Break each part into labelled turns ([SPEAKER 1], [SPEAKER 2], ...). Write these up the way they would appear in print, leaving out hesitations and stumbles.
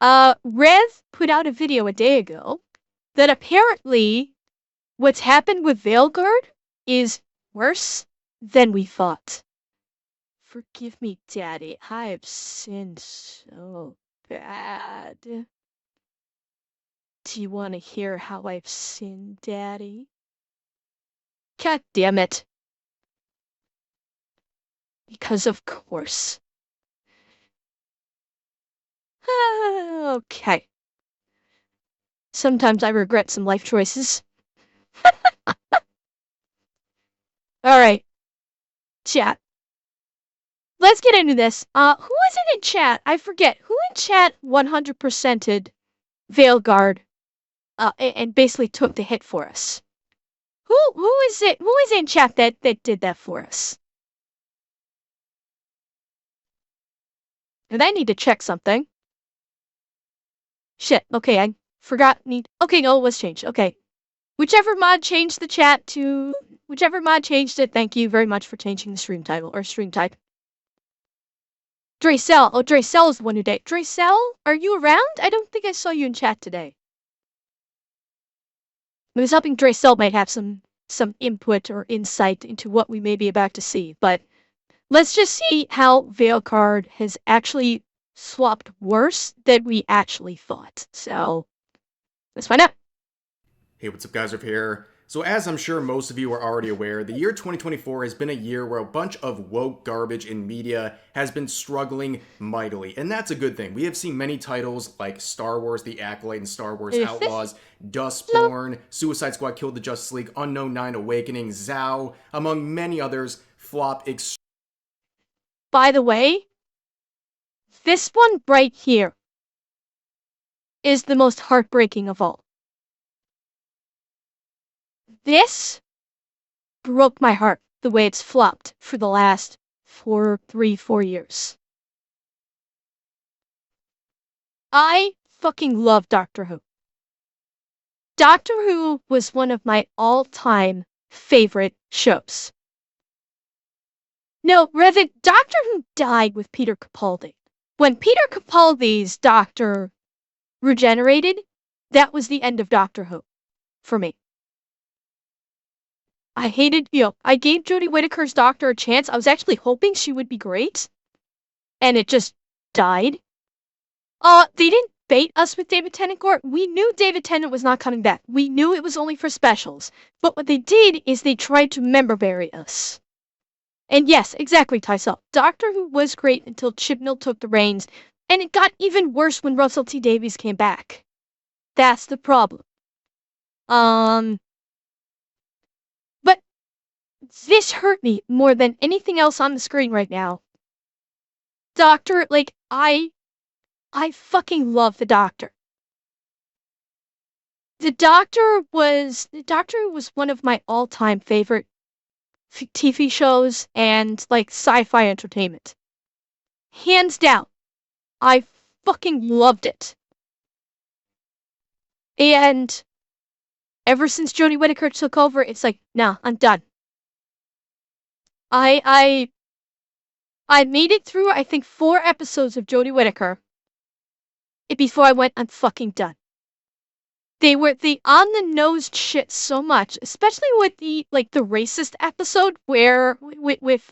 [SPEAKER 1] Rev put out a video a day ago that apparently what's happened with Veilguard is worse than we thought. Forgive me, Daddy. I've sinned so bad. Do you want to hear how I've sinned, Daddy? God damn it. Because of course. Okay. Sometimes I regret some life choices. Alright. Chat. Let's get into this. Who is it in chat? I forget. Who in chat 100%ed Veilguard and basically took the hit for us? Who is it? Who is in chat that did that for us? And I need to check something. Shit. Okay, I forgot. Okay, no, it was changed. Okay. Whichever mod changed the chat to... Whichever mod changed it, thank you very much for changing the stream title, or stream type. Dracel. Oh, Dracel is the one who did. Dracel, are you around? I don't think I saw you in chat today. I was hoping Dracel might have some input or insight into what we may be about to see, but let's just see how Veilguard has actually swapped worse than we actually thought. So, let's find out.
[SPEAKER 2] Hey, what's up, guys? Over here. So as I'm sure most of you are already aware, the year 2024 has been a year where a bunch of woke garbage in media has been struggling mightily, and that's a good thing. We have seen many titles like Star Wars The Acolyte and Star Wars Outlaws, Dustborn, Suicide Squad Killed the Justice League, Unknown 9 Awakening, Zao, among many others, flop
[SPEAKER 1] By the way, this one right here is the most heartbreaking of all. This broke my heart the way it's flopped for the last 4 years. I fucking love Doctor Who. Doctor Who was one of my all-time favorite shows. No, Revit, Doctor Who died with Peter Capaldi. When Peter Capaldi's Doctor regenerated, that was the end of Doctor Who for me. I hated, I gave Jodie Whittaker's Doctor a chance. I was actually hoping she would be great. And it just died. They didn't bait us with David Tennant Gore. We knew David Tennant was not coming back. We knew it was only for specials. But what they did is they tried to member bury us. And yes, exactly, Tysell. Doctor Who was great until Chibnall took the reins. And it got even worse when Russell T Davies came back. That's the problem. But this hurt me more than anything else on the screen right now. Doctor, like, I fucking love the Doctor. The Doctor was one of my all-time favorite TV shows and, like, sci-fi entertainment. Hands down. I fucking loved it. And ever since Jodie Whittaker took over, it's like, nah, I'm done. I made it through, I think, 4 episodes of Jodie Whittaker before I went, I'm fucking done. They on-the-nose shit so much, especially with the racist episode where, with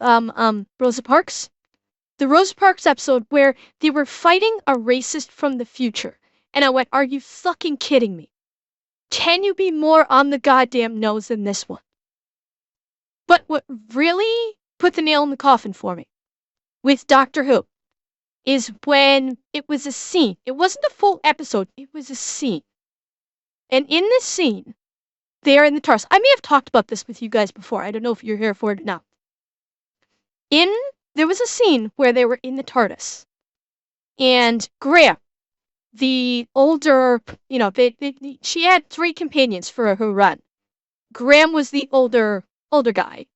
[SPEAKER 1] Rosa Parks. The Rosa Parks episode where they were fighting a racist from the future. And I went, are you fucking kidding me? Can you be more on the goddamn nose than this one? But what really put the nail in the coffin for me with Doctor Who is when it was a scene. It wasn't a full episode, it was a scene. And in this scene, they are in the TARDIS. I may have talked about this with you guys before. I don't know if you're here for it now. There was a scene where they were in the TARDIS. And Graham, the older, she had 3 companions for her run. Graham was the older guy.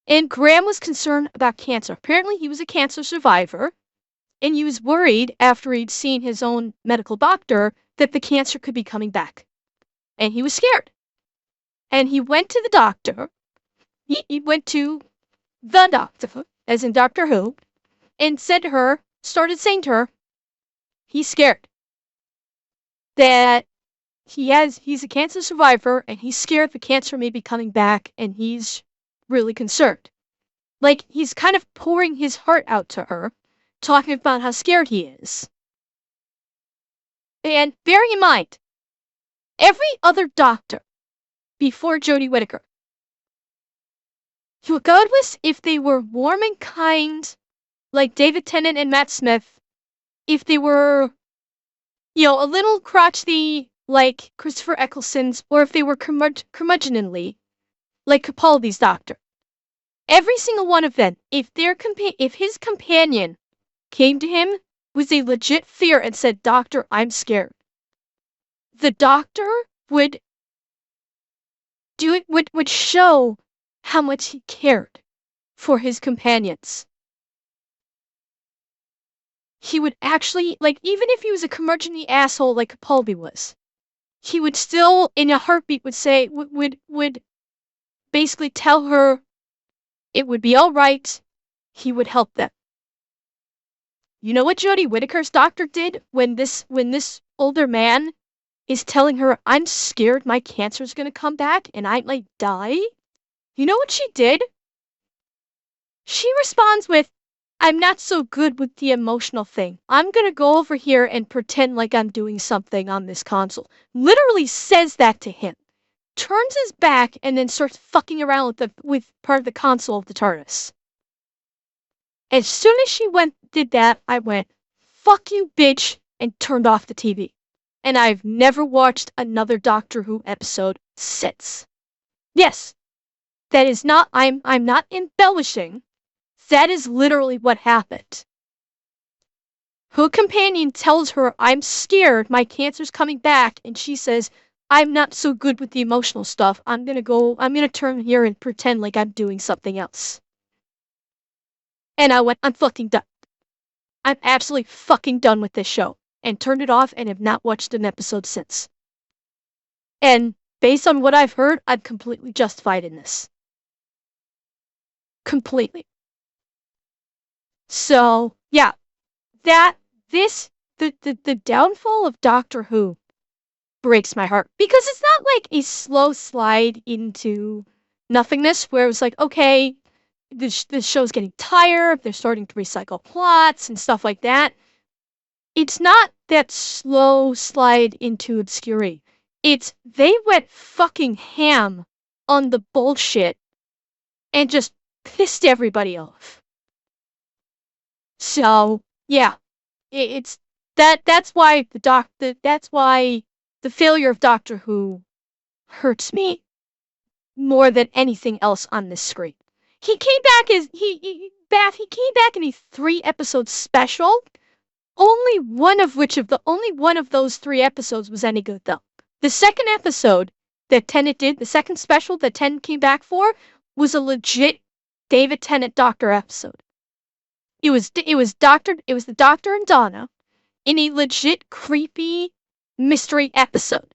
[SPEAKER 1] And Graham was concerned about cancer. Apparently he was a cancer survivor. And he was worried after he'd seen his own medical doctor that the cancer could be coming back. And he was scared. And he went to the doctor. He went to the doctor, as in Doctor Who, and started saying to her, He's scared that he's a cancer survivor, and he's scared the cancer may be coming back, and he's really concerned. Like, he's kind of pouring his heart out to her, talking about how scared he is. And bearing in mind, every other doctor before Jodie Whittaker, regardless if they were warm and kind, like David Tennant and Matt Smith, if they were, a little crotchety, like Christopher Eccleston's, or if they were curmudgeonly, like Capaldi's doctor. Every single one of them, if his companion came to him with a legit fear and said, "Doctor, I'm scared," the doctor would show how much he cared for his companions. He would actually, like, even if he was a curmudgeonly asshole like Capaldi was, he would still, in a heartbeat, would basically tell her it would be all right. He would help them. You know what Jodie Whittaker's doctor did when this older man is telling her, "I'm scared my cancer's gonna come back and I might die"? You know what she did? She responds with, "I'm not so good with the emotional thing. I'm gonna go over here and pretend like I'm doing something on this console." Literally says that to him. Turns his back and then starts fucking around with part of the console of the TARDIS. As soon as she did that, I went, "Fuck you, bitch," and turned off the TV. And I've never watched another Doctor Who episode since. Yes, that is not, I'm not embellishing. That is literally what happened. Her companion tells her, "I'm scared, my cancer's coming back," and she says, "I'm not so good with the emotional stuff. I'm gonna turn here and pretend like I'm doing something else." And I went, "I'm fucking done. I'm absolutely fucking done with this show," and turned it off and have not watched an episode since. And based on what I've heard, I'm completely justified in this. Completely. So, yeah, the downfall of Doctor Who breaks my heart, because it's not like a slow slide into nothingness where it was like, okay, this show's getting tired, they're starting to recycle plots and stuff like that. It's not that slow slide into obscurity. It's they went fucking ham on the bullshit and just pissed everybody off. So, yeah, it's that's why the failure of Doctor Who hurts me more than anything else on this screen. He came back as he came back in a 3-episode special. Only one of those 3 episodes was any good, though. The second episode that Tennant did, the second special that Tennant came back for, was a legit David Tennant Doctor episode. It was the Doctor and Donna in a legit creepy mystery episode.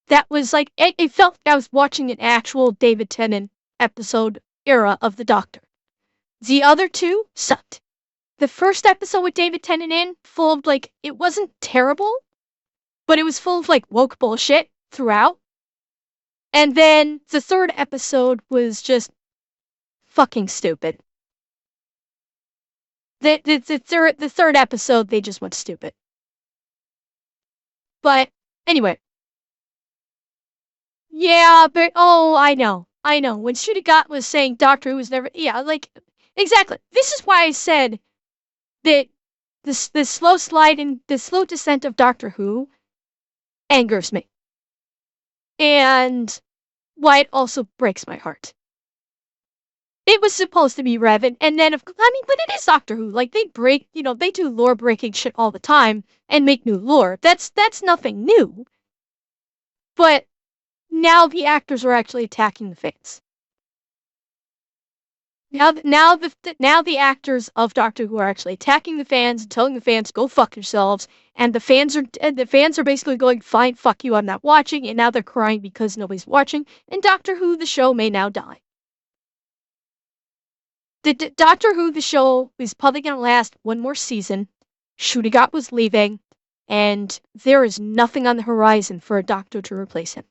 [SPEAKER 1] That was like, it felt like I was watching an actual David Tennant episode era of the Doctor. The other 2 sucked. The first episode with David Tennant in, full of, like, it wasn't terrible, but it was full of, like, woke bullshit throughout. And then the third episode was just fucking stupid. The third episode, they just went stupid. But anyway. Yeah, but I know. When Shudigat was saying Doctor Who was never, yeah, like, exactly. This is why I said that the slow slide and the slow descent of Doctor Who angers me. And why it also breaks my heart. It was supposed to be Revan, and then, but it is Doctor Who. Like, they do lore-breaking shit all the time and make new lore. That's nothing new. But now the actors are actually attacking the fans. Now the actors of Doctor Who are actually attacking the fans and telling the fans, "Go fuck yourselves," and the fans are basically going, "Fine, fuck you, I'm not watching," and now they're crying because nobody's watching, and Doctor Who, the show, may now die. The Doctor Who, the show, is probably going to last one more season. Shudigat was leaving. and there is nothing on the horizon for a doctor to replace him.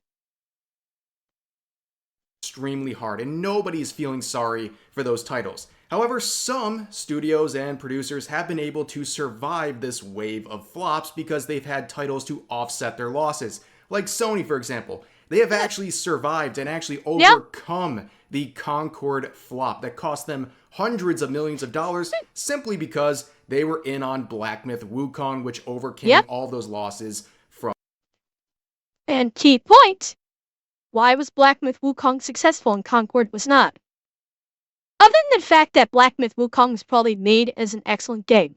[SPEAKER 2] Extremely hard, and nobody is feeling sorry for those titles. However, some studios and producers have been able to survive this wave of flops because they've had titles to offset their losses. Like Sony, for example. They have actually survived and actually overcome the Concord flop that cost them hundreds of millions of dollars simply because they were in on Black Myth Wukong, which overcame all those losses from.
[SPEAKER 1] And key point, why was Black Myth Wukong successful and Concord was not? Other than the fact that Black Myth Wukong was probably made as an excellent game.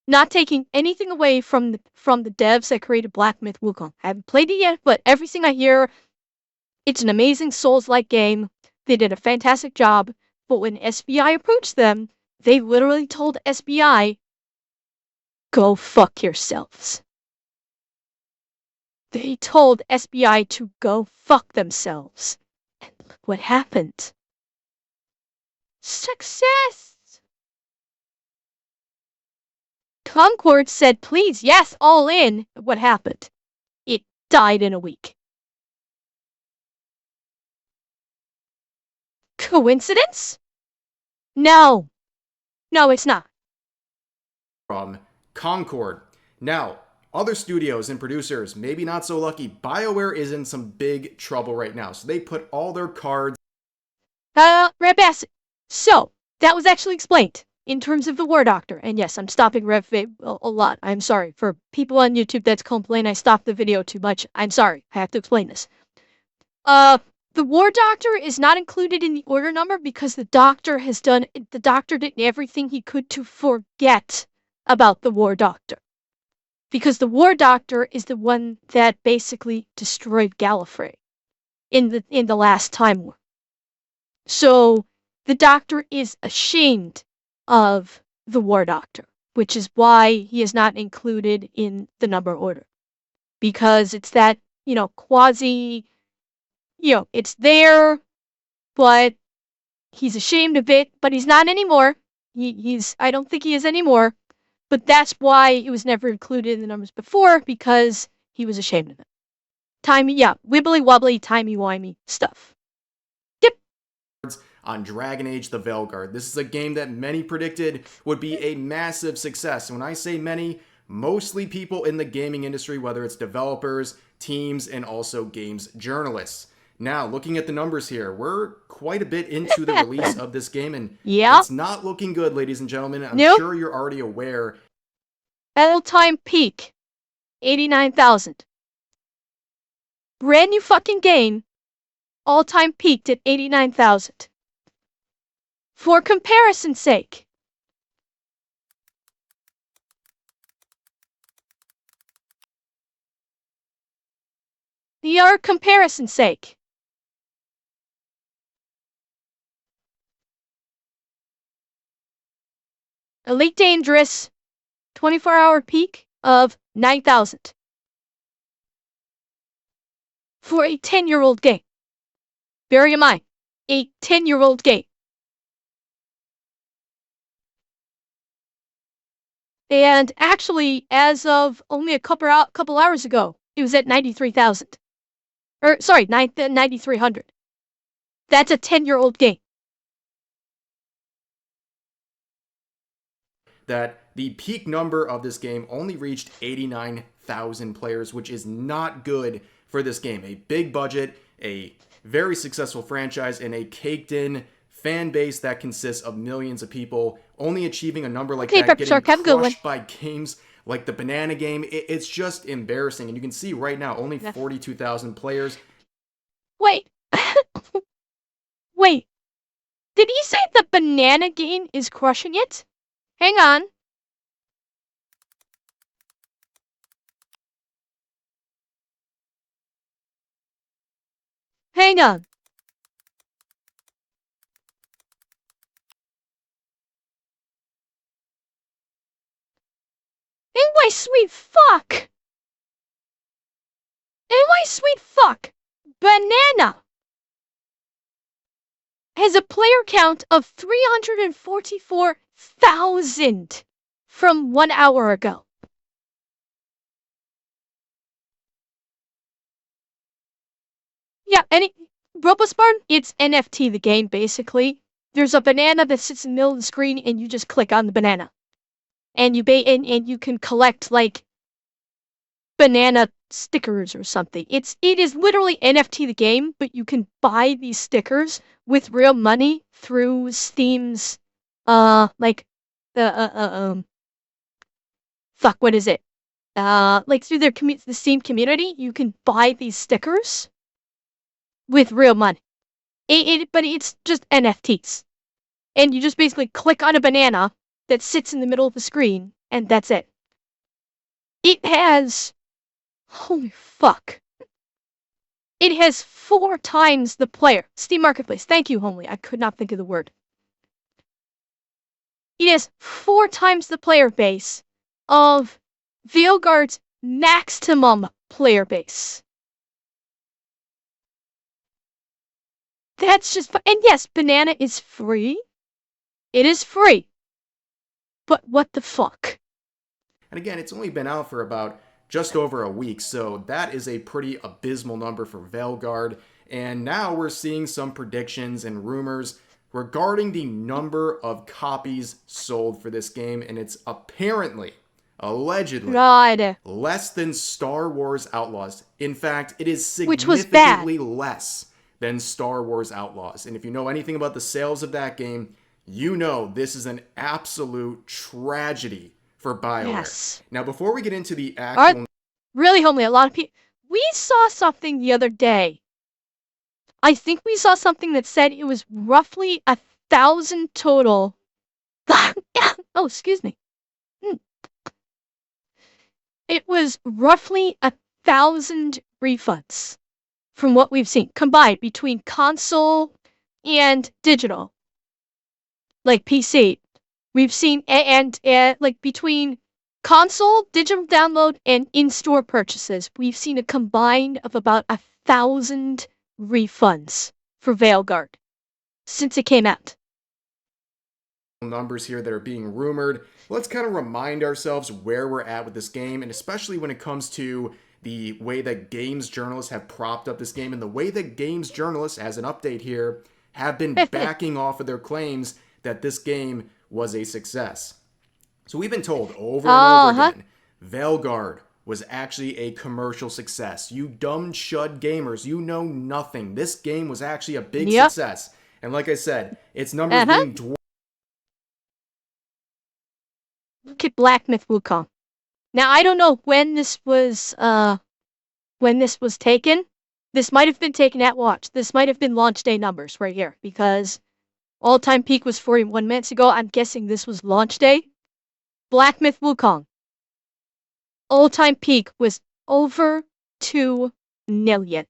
[SPEAKER 1] Not taking anything away from the devs that created Black Myth Wukong. I haven't played it yet, but everything I hear, it's an amazing Souls-like game. They did a fantastic job, but when SBI approached them, they literally told SBI, go fuck yourselves. They told SBI to go fuck themselves. And look what happened. Success! Concord said, please, yes, all in. What happened? It died in a week. Coincidence? No. No, it's not.
[SPEAKER 2] From Concord. Now, other studios and producers, maybe not so lucky. Bioware is in some big trouble right now, so they put all their cards.
[SPEAKER 1] Red Bassett. So, that was actually explained in terms of the War Doctor. And yes, I'm stopping Rev a lot. I'm sorry. For people on YouTube that's complaining I stopped the video too much, I'm sorry. I have to explain this. The War Doctor is not included in the order number because the Doctor did everything he could to forget about the War Doctor. Because the War Doctor is the one that basically destroyed Gallifrey in the last Time War. So the Doctor is ashamed of the War Doctor, which is why he is not included in the number order. Because it's that, quasi, it's there, but he's ashamed of it, but he's not anymore. I don't think he is anymore. But that's why it was never included in the numbers before, because he was ashamed of it. Wibbly wobbly, timey wimey stuff. Yep.
[SPEAKER 2] On Dragon Age the Veilguard. This is a game that many predicted would be a massive success. And when I say many, mostly people in the gaming industry, whether it's developers, teams, and also games journalists. Now, looking at the numbers here, we're quite a bit into the release of this game, and it's not looking good, ladies and gentlemen. I'm sure you're already aware.
[SPEAKER 1] All-time peak, 89,000. Brand new fucking game, all-time peaked at 89,000. For comparison's sake, Elite Dangerous, 24-hour peak of 9,000. For a 10-year-old game. Bear in mind, a 10-year-old game. And actually, as of only a couple hours ago, it was at 93,000. 9,300. That's a 10-year-old game.
[SPEAKER 2] That the peak number of this game only reached 89,000 players, which is not good for this game. A big budget, a very successful franchise, and a caked-in fan base that consists of millions of people, only achieving a number like that, getting crushed by games like the Banana Game. It's just embarrassing, and you can see right now, only 42,000 players.
[SPEAKER 1] Wait. Wait. Did he say the Banana Game is crushing it? Hang on. Hang on. Anyway, sweet fuck. Banana has a player count of 344,000 from 1 hour ago. Yeah, Robosparn, it's NFT the game, basically. There's a banana that sits in the middle of the screen, and you just click on the banana. And and you can collect, like, banana stickers or something. It is literally NFT the game, but you can buy these stickers with real money through Steam's, like, the, fuck, what is it? Like, through the Steam community, you can buy these stickers with real money. But it's just NFTs. And you just basically click on a banana that sits in the middle of the screen, and that's it. It has, holy fuck. It has 4 times the player. Steam Marketplace. Thank you, Homely. I could not think of the word. It has 4 times the player base of Veilguard's maximum player base. That's just... And yes, Banana is free. It is free. But what the fuck?
[SPEAKER 2] And again, it's only been out for about just over a week, so that is a pretty abysmal number for Veilguard. And now we're seeing some predictions and rumors regarding the number of copies sold for this game, and it's apparently, allegedly,
[SPEAKER 1] God.
[SPEAKER 2] less than Star Wars Outlaws. In fact, it is
[SPEAKER 1] Which was bad.
[SPEAKER 2] significantly less than Star Wars Outlaws. And if you know anything about the sales of that game, you know this is an absolute tragedy for Bioware.
[SPEAKER 1] Yes.
[SPEAKER 2] Now, before we get into the actual...
[SPEAKER 1] Really, Homely, a lot of people... We saw something the other day. I think we saw something that said it was roughly 1,000 total. Oh, excuse me. It was roughly 1,000 refunds from what we've seen, combined between console and digital. Like PC. We've seen, and like between console, digital download, and in-store purchases, we've seen a combined of about 1,000 refunds for Veilguard since it came out.
[SPEAKER 2] Numbers here that are being rumored. Let's kind of remind ourselves where we're at with this game, and especially when it comes to the way that games journalists have propped up this game and the way that games journalists, as an update here, have been backing off of their claims that this game was a success. So we've been told over and over again, Veilguard was actually a commercial success. You dumb chud gamers, you know nothing. This game was actually a big success. And like I said, its numbers being dwarfed.
[SPEAKER 1] Look at Black Myth Wukong. Now, I don't know when this was taken. This might have been taken at launch. This might have been launch day numbers right here, because all-time peak was 41 minutes ago. I'm guessing this was launch day. Black Myth Wukong. All-time peak was over 2 million.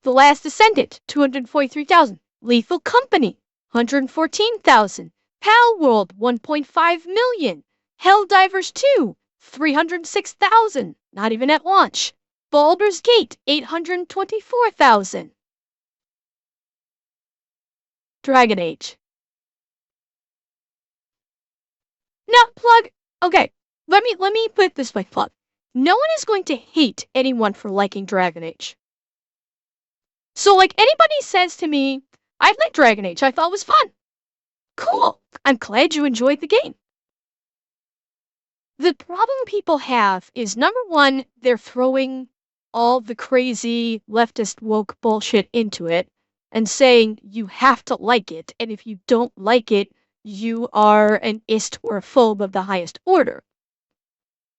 [SPEAKER 1] The Last Descendant, 243,000. Lethal Company, 114,000. Pal World, 1.5 million. Helldivers 2, 306,000. Not even at launch. Baldur's Gate, 824,000. Dragon Age. Now, Plug, okay, let me put it this way, Plug. No one is going to hate anyone for liking Dragon Age. So, like, anybody says to me, I like Dragon Age, I thought it was fun. Cool, I'm glad you enjoyed the game. The problem people have is, number one, they're throwing all the crazy leftist woke bullshit into it and saying you have to like it, and if you don't like it, you are an ist or a phobe of the highest order.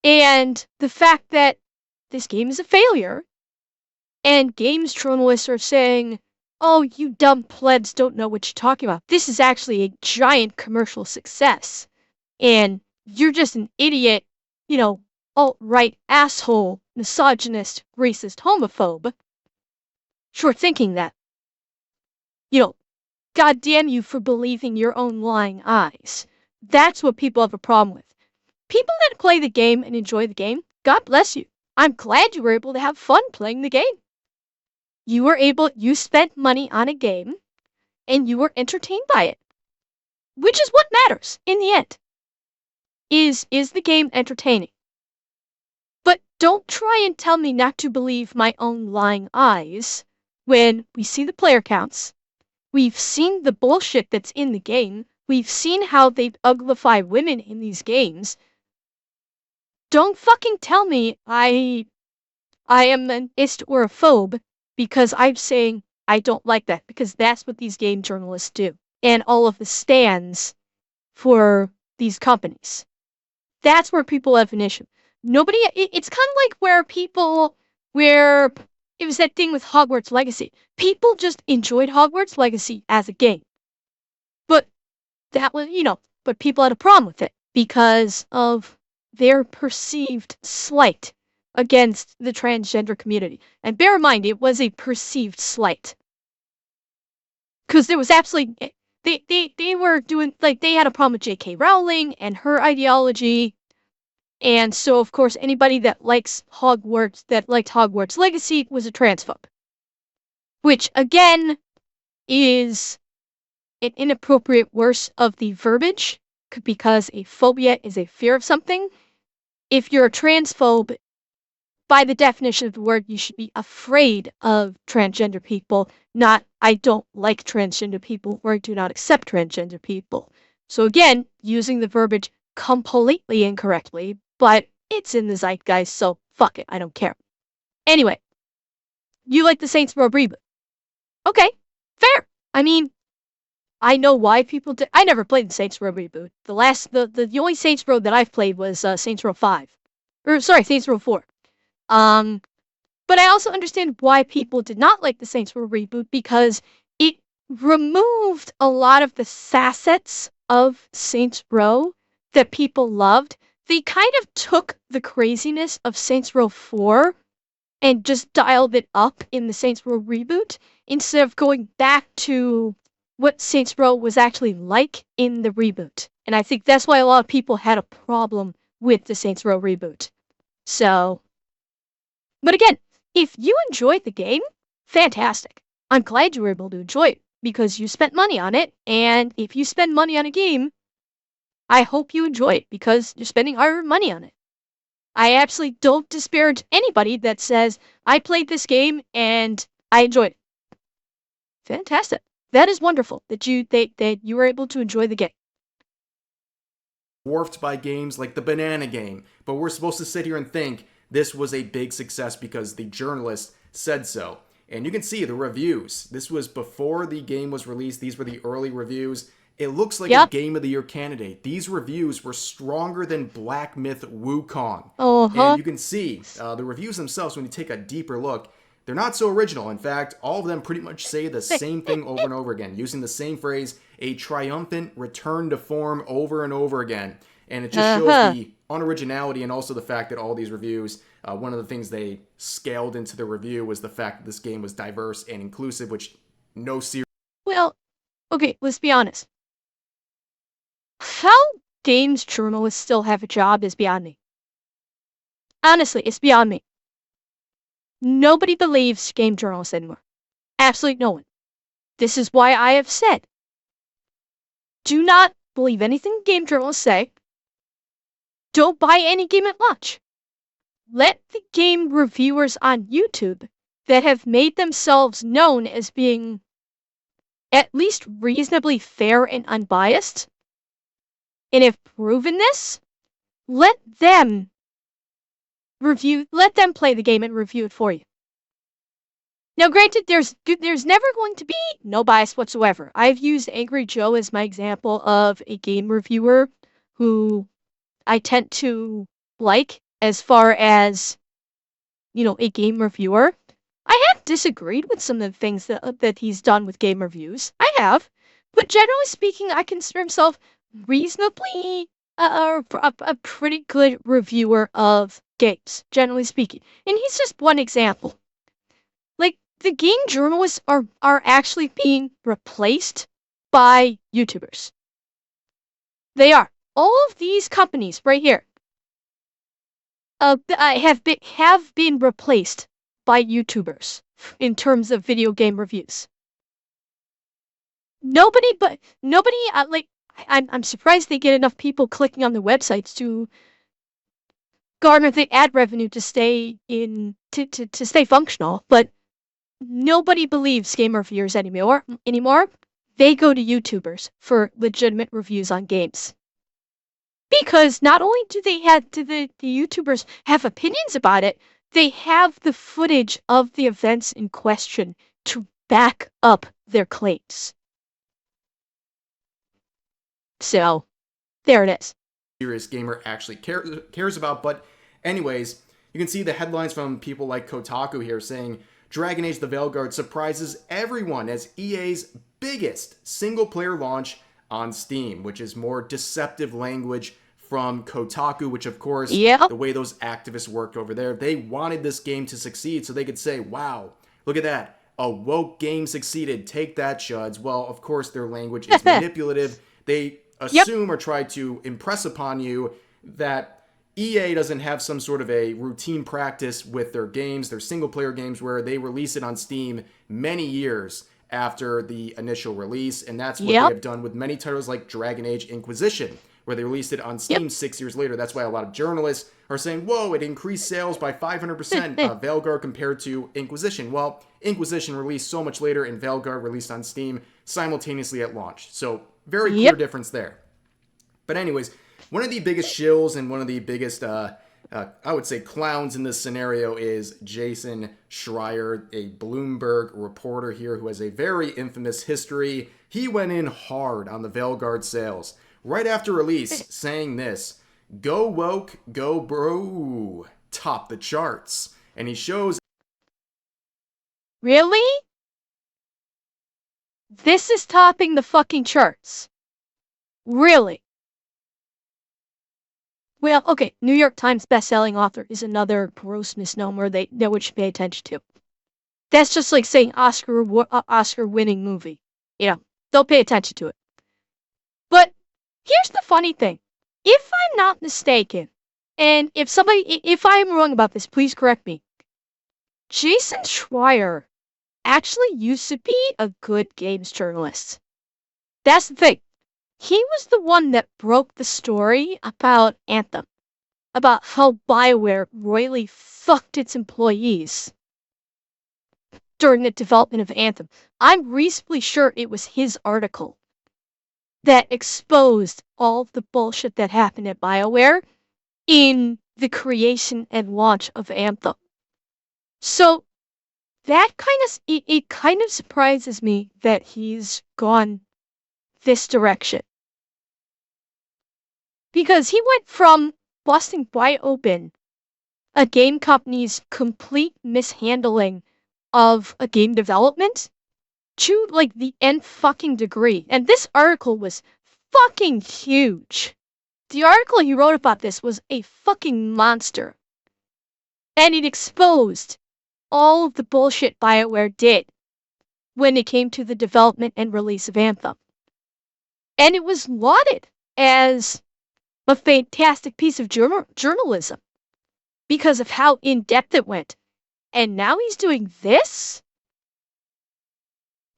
[SPEAKER 1] And the fact that this game is a failure, and games journalists are saying, oh, you dumb plebs don't know what you're talking about. This is actually a giant commercial success. And you're just an idiot, you know, alt-right asshole, misogynist, racist, homophobe. Sure, thinking that. You know, God damn you for believing your own lying eyes. That's what people have a problem with. People that play the game and enjoy the game, God bless you. I'm glad you were able to have fun playing the game. You spent money on a game, and you were entertained by it. Which is what matters, in the end. Is the game entertaining? But Don't try and tell me not to believe my own lying eyes when we see the player counts. We've seen the bullshit that's in the game. We've seen how they uglify women in these games. Don't fucking tell me I am an ist or a phobe because I'm saying I don't like that, because that's what these game journalists do. And all of the stands for these companies. That's where people have an issue. It's kind of like where it was that thing with Hogwarts Legacy. People just enjoyed Hogwarts Legacy as a game. But that was, but people had a problem with it because of their perceived slight against the transgender community. And bear in mind, it was a perceived slight. Because there was absolutely, they were doing, like, they had a problem with J.K. Rowling and her ideology. And so, of course, anybody that liked Hogwarts Legacy was a transphobe. Which, again, is an inappropriate use of the verbiage, because a phobia is a fear of something. If you're a transphobe, by the definition of the word, you should be afraid of transgender people, not I don't like transgender people or I do not accept transgender people. So again, using the verbiage completely incorrectly, but it's in the zeitgeist, so fuck it, I don't care. Anyway, you like the Saints Row reboot. Okay, fair. I mean, I know why people did. I never played the Saints Row reboot. The only Saints Row that I've played was Saints Row 5. Saints Row 4. But I also understand why people did not like the Saints Row reboot, because it removed a lot of the facets of Saints Row that people loved. They kind of took the craziness of Saints Row 4 and just dialed it up in the Saints Row reboot, instead of going back to what Saints Row was actually like in the reboot. And I think that's why a lot of people had a problem with the Saints Row reboot. So, but again, if you enjoyed the game, fantastic. I'm glad you were able to enjoy it, because you spent money on it, and if you spend money on a game, I hope you enjoy it, because you're spending our money on it. I absolutely don't disparage anybody that says, I played this game and I enjoyed it. Fantastic. That is wonderful that you were able to enjoy the game.
[SPEAKER 2] Dwarfed by games like the banana game, but we're supposed to sit here and think this was a big success because the journalist said so. And you can see the reviews. This was before the game was released. These were the early reviews. It looks like a Game of the Year candidate. These reviews were stronger than Black Myth Wukong. And you can see the reviews themselves, when you take a deeper look, they're not so original. In fact, all of them pretty much say the same thing over and over again, using the same phrase, a triumphant return to form, over and over again. And it just shows the unoriginality, and also the fact that all these reviews, one of the things they scaled into the review was the fact that this game was diverse and inclusive, which no serious...
[SPEAKER 1] Well, okay, let's be honest. How games journalists still have a job is beyond me. Honestly, it's beyond me. Nobody believes game journalists anymore. Absolutely no one. This is why I have said, do not believe anything game journalists say. Don't buy any game at launch. Let the game reviewers on YouTube that have made themselves known as being at least reasonably fair and unbiased, and have proven this, let them play the game and review it for you. Now, granted, there's never going to be no bias whatsoever. I've used Angry Joe as my example of a game reviewer who I tend to like as far as, a game reviewer. I have disagreed with some of the things that he's done with game reviews. I have. But generally speaking, I consider himself reasonably a pretty good reviewer of games, generally speaking. And he's just one example. Like, the game journalists are actually being replaced by YouTubers. They are. All of these companies right here have been replaced by YouTubers in terms of video game reviews. I'm surprised they get enough people clicking on the websites to garner the ad revenue to stay to stay functional, but nobody believes game reviewers anymore. They go to YouTubers for legitimate reviews on games. Because not only do the YouTubers have opinions about it, they have the footage of the events in question to back up their claims. So, there it is.
[SPEAKER 2] Serious gamer actually cares about. But anyways, you can see the headlines from people like Kotaku here saying Dragon Age the Veilguard surprises everyone as EA's biggest single-player launch on Steam, which is more deceptive language from Kotaku, which of course,
[SPEAKER 1] Yep.
[SPEAKER 2] the way those activists worked over there, they wanted this game to succeed so they could say, wow, look at that, a woke game succeeded, take that, chuds. Well, of course, their language is manipulative. They assume or try to impress upon you that EA doesn't have some sort of a routine practice with their games, their single-player games, where they release it on Steam many years after the initial release, and that's what they have done with many titles like Dragon Age Inquisition, where they released it on Steam 6 years later. That's why a lot of journalists are saying, whoa, it increased sales by 500%, Veilguard compared to Inquisition. Well, Inquisition released so much later, and Veilguard released on Steam simultaneously at launch. So, very clear difference there. But anyways, one of the biggest shills and one of the biggest, I would say, clowns in this scenario is Jason Schreier, a Bloomberg reporter here who has a very infamous history. He went in hard on the Veilguard sales right after release, saying this, "Go woke, go bro, top the charts." And he shows...
[SPEAKER 1] Really? This is topping the fucking charts. Really? Well, okay, New York Times bestselling author is another gross misnomer that we should pay attention to. That's just like saying Oscar-winning movie. Don't pay attention to it. But here's the funny thing. If I'm not mistaken, and if I'm wrong about this, please correct me. Jason Schreier actually used to be a good games journalist. That's the thing. He was the one that broke the story about Anthem, about how Bioware royally fucked its employees during the development of Anthem. I'm reasonably sure it was his article that exposed all the bullshit that happened at Bioware in the creation and launch of Anthem. So that it kind of surprises me that he's gone this direction. Because he went from busting wide open a game company's complete mishandling of a game development to like the nth fucking degree. And this article was fucking huge. The article he wrote about this was a fucking monster. And it exposed all of the bullshit Bioware did when it came to the development and release of Anthem. And it was lauded as a fantastic piece of journalism because of how in-depth it went. And now he's doing this?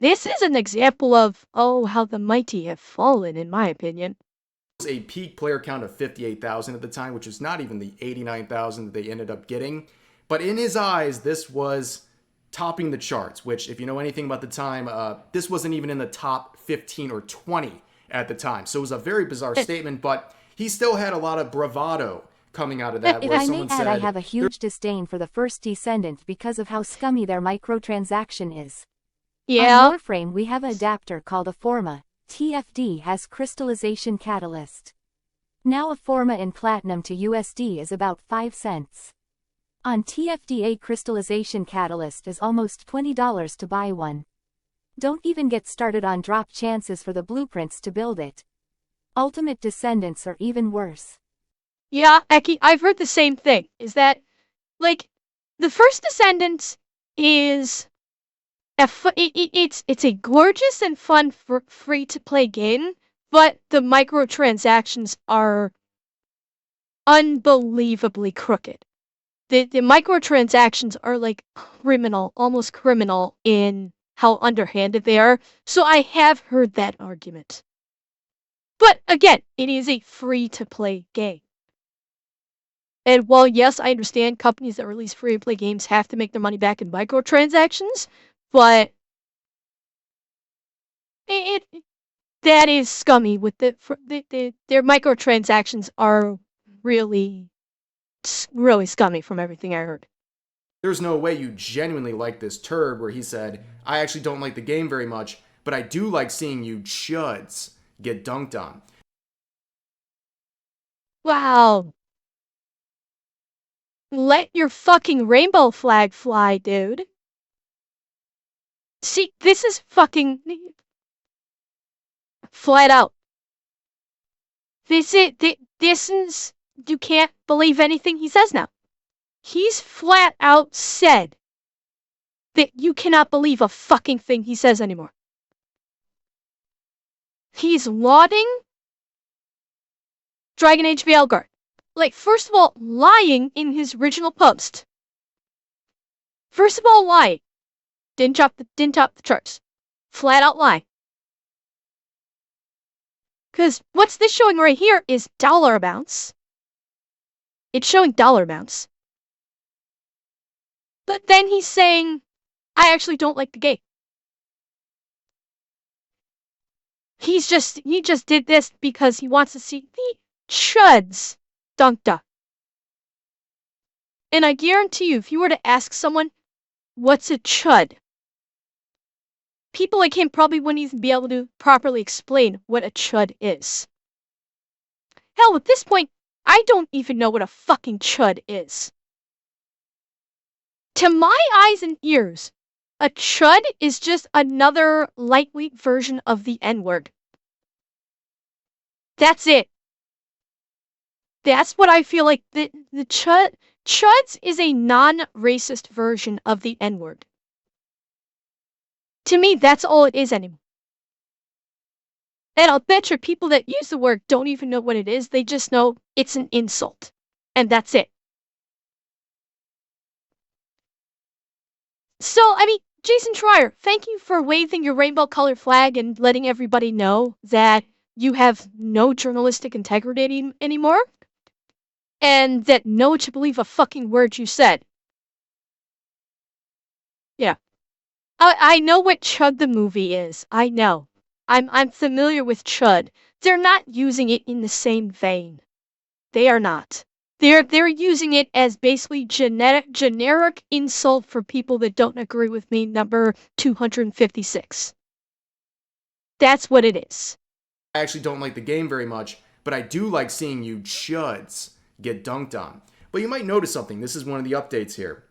[SPEAKER 1] This is an example of, oh, how the mighty have fallen, in my opinion.
[SPEAKER 2] A peak player count of 58,000 at the time, which is not even the 89,000 that they ended up getting. But in his eyes, this was topping the charts, which, if you know anything about the time, this wasn't even in the top 15 or 20 at the time. So it was a very bizarre statement, but he still had a lot of bravado coming out of that.
[SPEAKER 3] If I may add, I have a huge disdain for the First Descendant because of how scummy their microtransaction is.
[SPEAKER 1] Yeah.
[SPEAKER 3] On Warframe we have an adapter called a Forma. TFD has crystallization catalyst. Now a Forma in Platinum to USD is about 5 cents. On TFD a crystallization catalyst is almost $20 to buy one. Don't even get started on drop chances for the blueprints to build it. Ultimate Descendants are even worse.
[SPEAKER 1] Yeah, Eki, I've heard the same thing. Is that, like, the First Descendants is it's a gorgeous and fun free-to-play game, but the microtransactions are unbelievably crooked. The microtransactions are like criminal, almost criminal in how underhanded they are. So I have heard that argument. But again, it is a free-to-play game. And while, yes, I understand companies that release free-to-play games have to make their money back in microtransactions, but that is scummy. With their microtransactions are really, really scummy from everything I heard.
[SPEAKER 2] There's no way you genuinely like this turd where he said, I actually don't like the game very much, but I do like seeing you chuds get dunked on.
[SPEAKER 1] Wow. Let your fucking rainbow flag fly, dude. See, this is fucking flat out. This is, you can't believe anything he says now. He's flat out said that you cannot believe a fucking thing he says anymore. He's lauding Dragon Age Veilguard. Like, first of all, lying in his original post. First of all, lying. Didn't top the charts. Flat out lie. Because what's this showing right here is dollar amounts. It's showing dollar amounts. But then he's saying, I actually don't like the game. He just did this because he wants to see the chuds dunked up. And I guarantee you, if you were to ask someone, what's a chud? People like him probably wouldn't even be able to properly explain what a chud is. Hell, at this point, I don't even know what a fucking chud is. To my eyes and ears, a chud is just another lightweight version of the N-word. That's it. That's what I feel like the chuds is a non-racist version of the N-word. To me, that's all it is anymore. And I'll bet you people that use the word don't even know what it is. They just know it's an insult. And that's it. So, I mean, Jason Schreier, thank you for waving your rainbow colored flag and letting everybody know that you have no journalistic integrity anymore. And that no one should believe a fucking word you said. Yeah. I know what Chud the movie is. I know. I'm familiar with Chud. They're not using it in the same vein. They are not. They're using it as basically generic insult for people that don't agree with me, number 256. That's what it is.
[SPEAKER 2] I actually don't like the game very much, but I do like seeing you chuds get dunked on. But you might notice something. This is one of the updates here.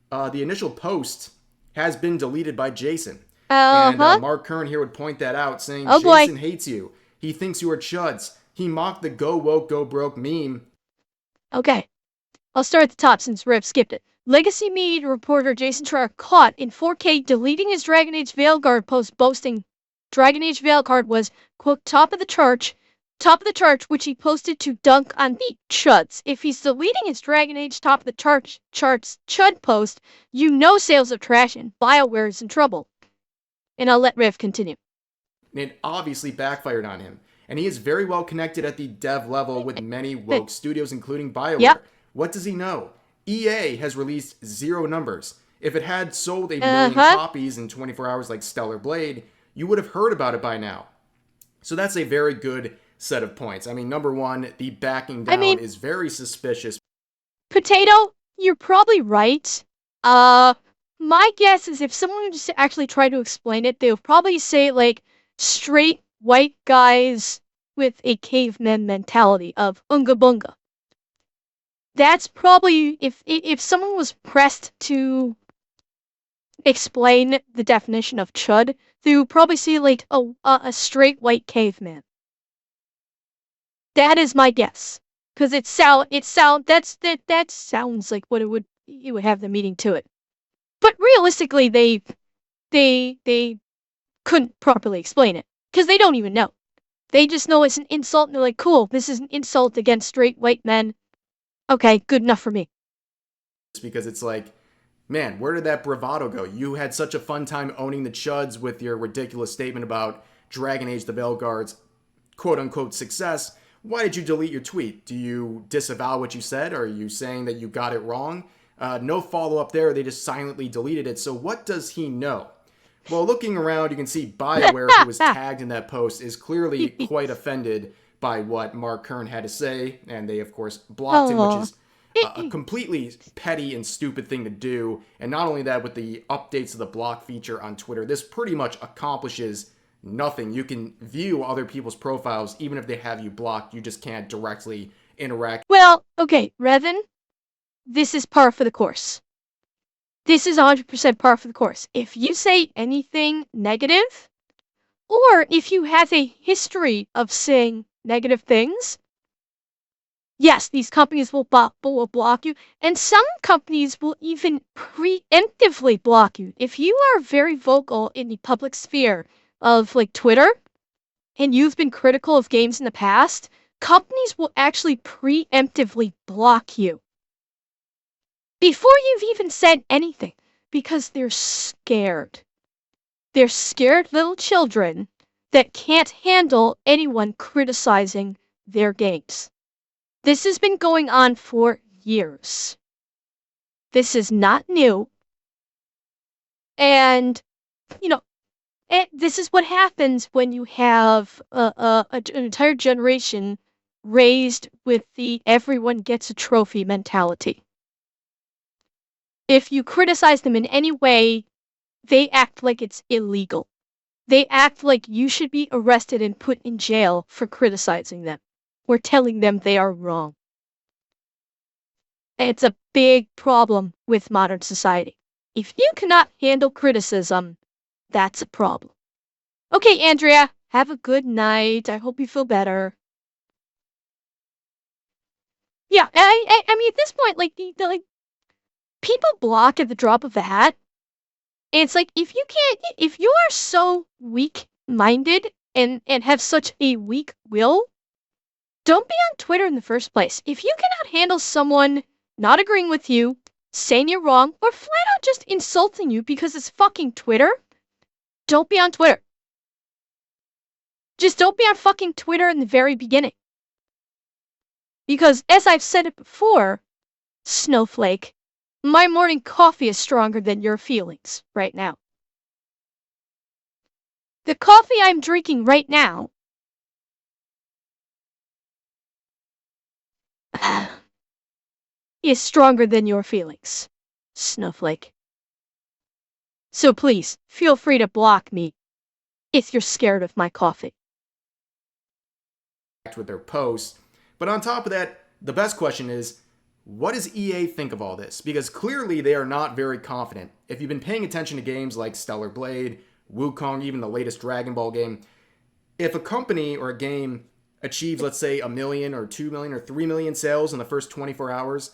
[SPEAKER 2] The initial post has been deleted by Jason. And Mark Kern here would point that out, saying, Jason hates you. He thinks you are chuds. He mocked the go woke, go broke meme.
[SPEAKER 1] Okay. I'll start at the top since Riv skipped it. Legacy media reporter Jason Schreier caught in 4K deleting his Dragon Age Veilguard post boasting Dragon Age Veilguard was, quote, top of the chart, which he posted to dunk on the chuds. If he's deleting his Dragon Age top of the charts chud post, you know sales are trash and Bioware is in trouble. And I'll let Riv continue.
[SPEAKER 2] It obviously backfired on him. And he is very well connected at the dev level with many woke studios, including Bioware. Yep. What does he know? EA has released 0 numbers. If it had sold 1 million copies in 24 hours like Stellar Blade, you would have heard about it by now. So that's a very good set of points. I mean, number one, the backing down is very suspicious.
[SPEAKER 1] Potato, you're probably right. My guess is if someone would just actually try to explain it, they would probably say, like, straight white guys with a caveman mentality of unga bunga. That's probably, if someone was pressed to explain the definition of chud, they would probably say, like, a straight white caveman. That is my guess. Because that sounds like what it would have the meaning to it. But realistically, they couldn't properly explain it. Because they don't even know. They just know it's an insult and they're like, cool, this is an insult against straight white men. Okay, good enough for me.
[SPEAKER 2] Because it's like, man, where did that bravado go? You had such a fun time owning the chuds with your ridiculous statement about Dragon Age the Veilguard's quote-unquote success. why did you delete your tweet? Do you disavow what you said? Are you saying that you got it wrong? No follow-up there. They just silently deleted it. So what does he know? Well, looking around, you can see Bioware, who was tagged in that post, is clearly quite offended by what Mark Kern had to say, and they, of course, blocked him, which is a completely petty and stupid thing to do. And not only that, with the updates of the block feature on Twitter, this pretty much accomplishes nothing. You can view other people's profiles, even if they have you blocked. You just can't directly interact.
[SPEAKER 1] Well, okay, Revan, this is par for the course. This is 100% par for the course. If you say anything negative, or if you have a history of saying negative things, yes, these companies will block you, and some companies will even preemptively block you. If you are very vocal in the public sphere of, like, Twitter, and you've been critical of games in the past, companies will actually preemptively block you before you've even said anything, because they're scared. They're scared little children that can't handle anyone criticizing their games. This has been going on for years. This is not new. And, you know, this is what happens when you have an entire generation raised with the everyone gets a trophy mentality. If you criticize them in any way, they act like it's illegal. They act like you should be arrested and put in jail for criticizing them or telling them they are wrong. It's a big problem with modern society. If you cannot handle criticism, that's a problem. Okay, Andrea, have a good night. I hope you feel better. Yeah, I mean, at this point, like, people block at the drop of a hat. And it's like, if you are so weak-minded and have such a weak will, don't be on Twitter in the first place. If you cannot handle someone not agreeing with you, saying you're wrong, or flat out just insulting you because it's fucking Twitter, don't be on Twitter. Just don't be on fucking Twitter in the very beginning. Because, as I've said it before, Snowflake, my morning coffee is stronger than your feelings right now. The coffee I'm drinking right now is stronger than your feelings, Snowflake. So please, feel free to block me if you're scared of my coffee.
[SPEAKER 2] With their posts. But on top of that, the best question is, what does EA think of all this? Because clearly they are not very confident. If you've been paying attention to games like Stellar Blade, Wukong, even the latest Dragon Ball game, if a company or a game achieves, let's say, 1 million or 2 million or 3 million sales in the first 24 hours,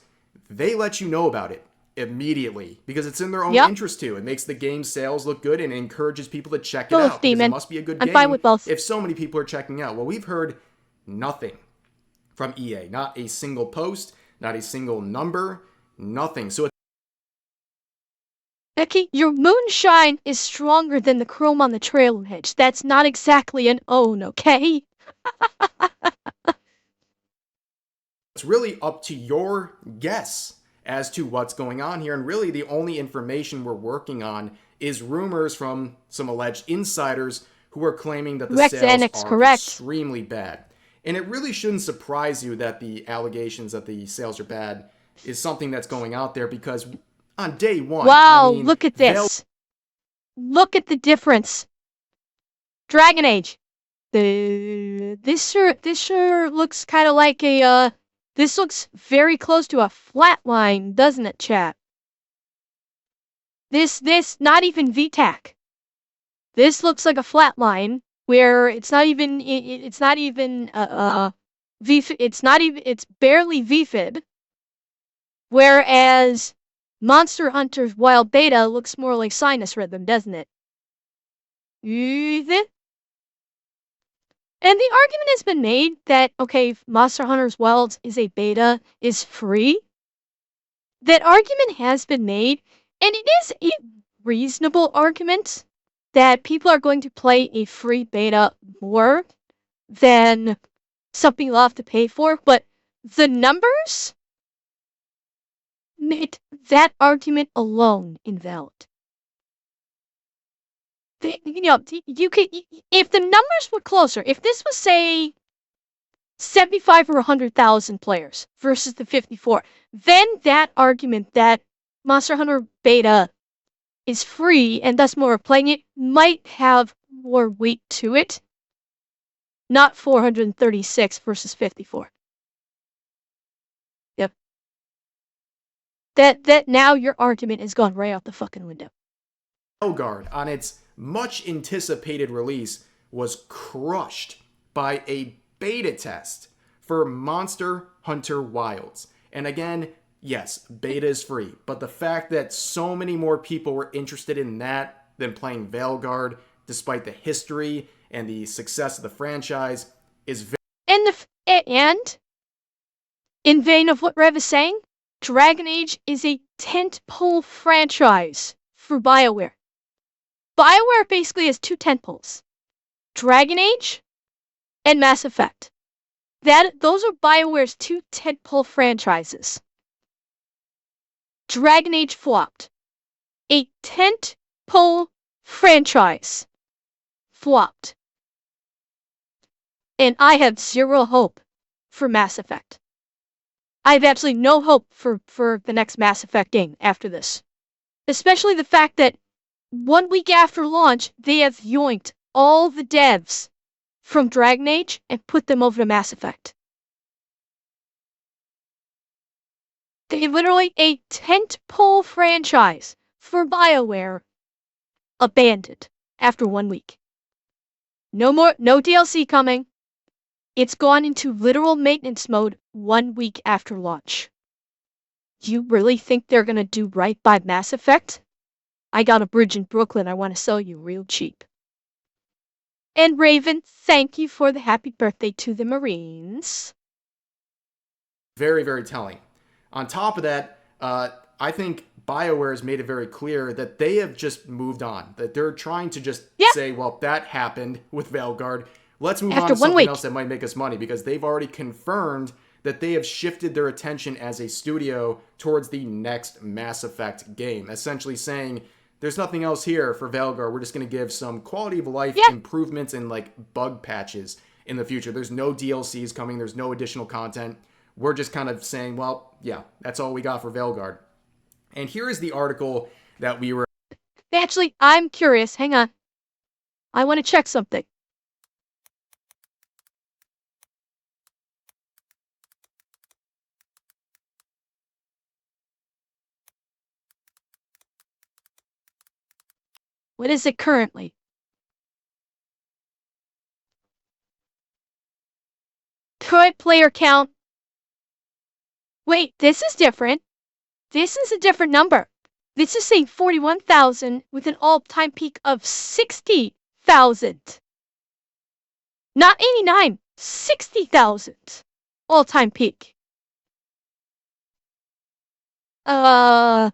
[SPEAKER 2] they let you know about it immediately because it's in their own interest too. It makes the game's sales look good and encourages people to check it out because it must be a good game.
[SPEAKER 1] I'm fine with both.
[SPEAKER 2] If so many people are checking out. Well, we've heard nothing from EA. Not a single post, not a single number, nothing. So
[SPEAKER 1] Becky, your moonshine is stronger than the chrome on the trail edge. That's not exactly an own, okay?
[SPEAKER 2] it's really up to your guess as to what's going on here. And really the only information we're working on is rumors from some alleged insiders who are claiming that the sales are extremely bad. And it really shouldn't surprise you that the allegations that the sales are bad is something that's going out there because on day one...
[SPEAKER 1] Wow, I mean, look at this. Look at the difference. Dragon Age. This sure looks kind of like a... This looks very close to a flat line, doesn't it, chat? This, not even VTAC. This looks like a flat line where it's barely VFib. Whereas Monster Hunter's Wild Beta looks more like sinus rhythm, doesn't it? And the argument has been made that, okay, Monster Hunter's Wilds is a beta, is free. That argument has been made, and it is a reasonable argument that people are going to play a free beta more than something you'll have to pay for, but the numbers made that argument alone invalid. You could, if the numbers were closer, if this was, say, 75 or 100,000 players versus the 54, then that argument that Monster Hunter Beta is free and thus more playing it might have more weight to it. Not 436 versus 54. Yep. That now your argument has gone right out the fucking window.
[SPEAKER 2] Veilguard, on its much anticipated release, was crushed by a beta test for Monster Hunter Wilds. And again, yes, beta is free, but the fact that so many more people were interested in that than playing Veilguard, despite the history and the success of the franchise, is very...
[SPEAKER 1] And in vein of what Rev is saying, Dragon Age is a tentpole franchise for Bioware. Bioware basically has two tentpoles: Dragon Age and Mass Effect. Those are Bioware's two tentpole franchises. Dragon Age flopped. A tentpole franchise flopped. And I have zero hope for Mass Effect. I have absolutely no hope for the next Mass Effect game after this. Especially the fact that 1 week after launch, they have yoinked all the devs from Dragon Age and put them over to Mass Effect. They literally a tentpole franchise for Bioware abandoned after 1 week. No DLC coming. It's gone into literal maintenance mode 1 week after launch. You really think they're gonna do right by Mass Effect? I got a bridge in Brooklyn I want to sell you real cheap. And Raven, thank you for the happy birthday to the Marines.
[SPEAKER 2] very, very telling. On top of that, I think BioWare has made it very clear that they have just moved on. That they're trying to just say, well, that happened with Veilguard. Let's move on to something else that might make us money, because they've already confirmed that they have shifted their attention as a studio towards the next Mass Effect game. Essentially saying, there's nothing else here for Veilguard. We're just going to give some quality of life improvements and like bug patches in the future. There's no DLCs coming. There's no additional content. We're just kind of saying, well, yeah, that's all we got for Veilguard. And here is the article that we were...
[SPEAKER 1] Actually, I'm curious. Hang on. I want to check something. What is it currently? Current player count. Wait, this is different. This is a different number. This is saying 41,000 with an all-time peak of 60,000. Not 89, 60,000 all-time peak. Oh,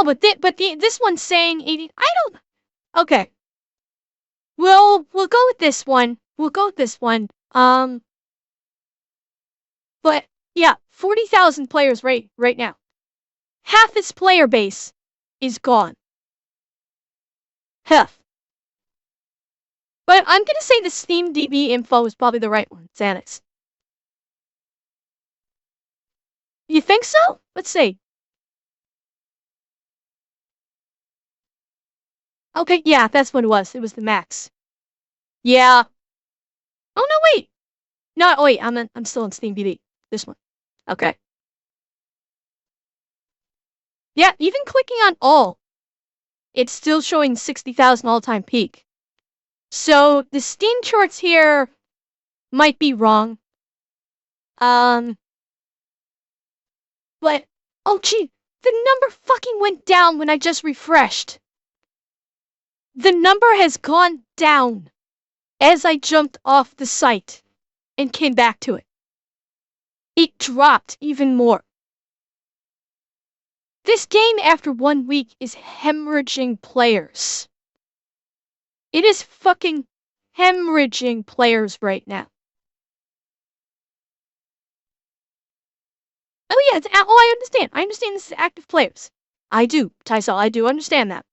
[SPEAKER 1] but this one's saying 80. I don't. Okay. We'll go with this one. We'll go with this one. But yeah, 40,000 players right now. Half its player base is gone. Half. But I'm gonna say the Steam DB info is probably the right one, Xanax. You think so? Let's see. Okay, yeah, that's what it was. It was the max. Yeah. Oh no, wait. No, wait. I'm still on Steam DB. This one. Okay. Yeah, even clicking on all, it's still showing 60,000 all-time peak. So the Steam charts here might be wrong. But oh gee, the number fucking went down when I just refreshed. The number has gone down as I jumped off the site and came back to it. It dropped even more. This game after 1 week is hemorrhaging players. It is fucking hemorrhaging players right now. Oh yeah, I understand. I understand this is active players. I do, Tysel, I do understand that.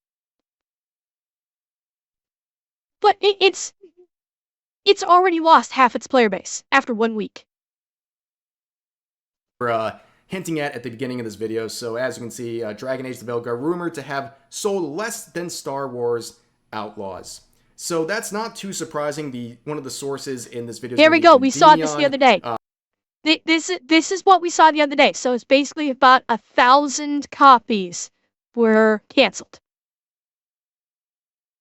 [SPEAKER 1] But it's already lost half its player base after 1 week.
[SPEAKER 2] We're hinting at the beginning of this video. So as you can see, Dragon Age the Veilguard rumored to have sold less than Star Wars Outlaws. So that's not too surprising. One of the sources in this video.
[SPEAKER 1] Here we go. We saw this the other day. This is what we saw the other day. So it's basically about 1,000 copies were canceled.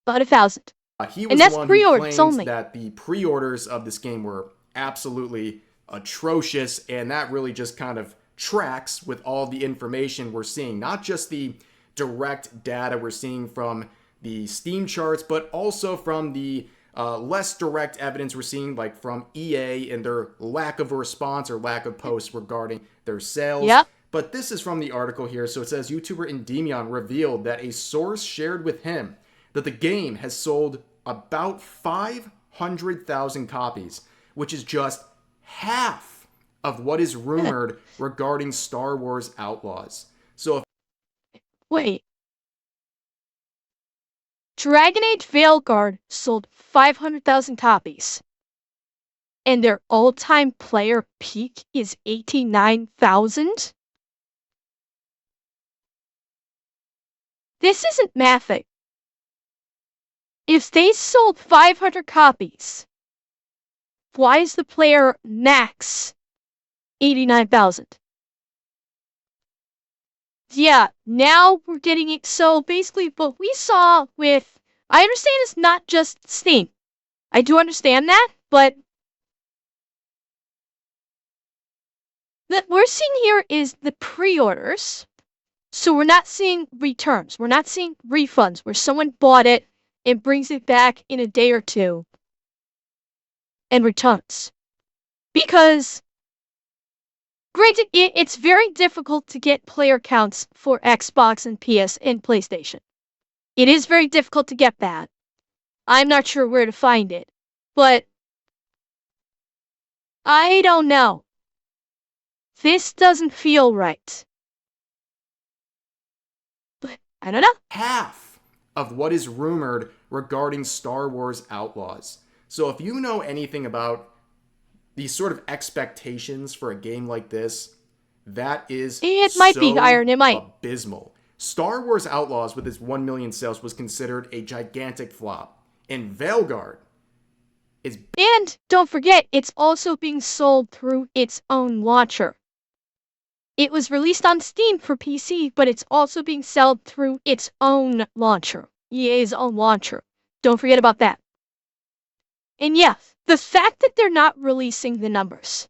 [SPEAKER 1] About 1,000.
[SPEAKER 2] He was
[SPEAKER 1] and that's
[SPEAKER 2] the one
[SPEAKER 1] pre-orders
[SPEAKER 2] who claims
[SPEAKER 1] only.
[SPEAKER 2] that the pre-orders of this game were absolutely atrocious, and that really just kind of tracks with all the information we're seeing. Not just the direct data we're seeing from the Steam charts, but also from the less direct evidence we're seeing, like from EA and their lack of a response or lack of posts regarding their sales.
[SPEAKER 1] Yep.
[SPEAKER 2] But this is from the article here. So it says, YouTuber Endymion revealed that a source shared with him that the game has sold about 500,000 copies, which is just half of what is rumored regarding Star Wars Outlaws. So if
[SPEAKER 1] Wait. Dragon Age Veilguard sold 500,000 copies. And their all-time player peak is 89,000? This isn't mathing. If they sold 500 copies, why is the player max 89,000? Yeah, now we're getting it. So basically what we saw with, I understand it's not just Steam. I do understand that, but what we're seeing here is the pre-orders. So we're not seeing returns. We're not seeing refunds where someone bought it and brings it back in a day or two and returns. Because, granted, it's very difficult to get player counts for Xbox and PS and PlayStation. It is very difficult to get that. I'm not sure where to find it. But, I don't know. This doesn't feel right. But, I don't know.
[SPEAKER 2] half of what is rumored regarding Star Wars Outlaws. So if you know anything about these sort of expectations for a game like this, that is
[SPEAKER 1] It might be Iron, it might.
[SPEAKER 2] abysmal. Star Wars Outlaws, with its 1 million sales, was considered a gigantic flop. And Veilguard is...
[SPEAKER 1] And don't forget, it's also being sold through its own launcher. It was released on Steam for PC, but it's also being sold through its own launcher. EA's own launcher. Don't forget about that. And yeah, the fact that they're not releasing the numbers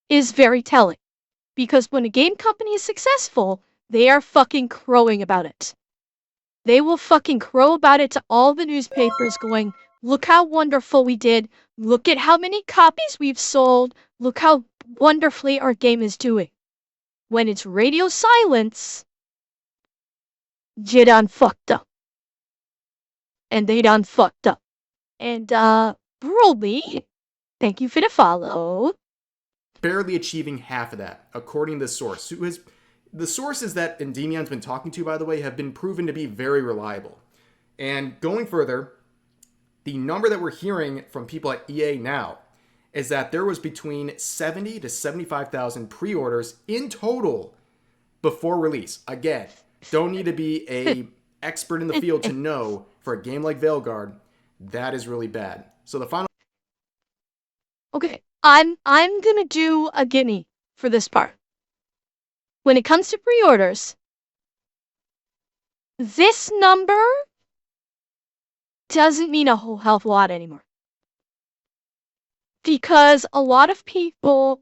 [SPEAKER 1] is very telling. Because when a game company is successful, they are fucking crowing about it. They will fucking crow about it to all the newspapers going, look how wonderful we did. Look at how many copies we've sold. Look how wonderfully our game is doing. When it's radio silence, you done fucked up. And they done fucked up. And, Broly, thank you for the follow.
[SPEAKER 2] barely achieving half of that, according to the source. The sources that Endymion's been talking to, by the way, have been proven to be very reliable. And going further, the number that we're hearing from people at EA now is that there was between 70 to 75,000 pre-orders in total before release. Again, don't need to be a expert in the field to know, for a game like Veilguard, that is really bad. So the final...
[SPEAKER 1] Okay, I'm gonna do a guinea for this part. When it comes to pre-orders, this number doesn't mean a whole hell of a lot anymore. Because a lot of people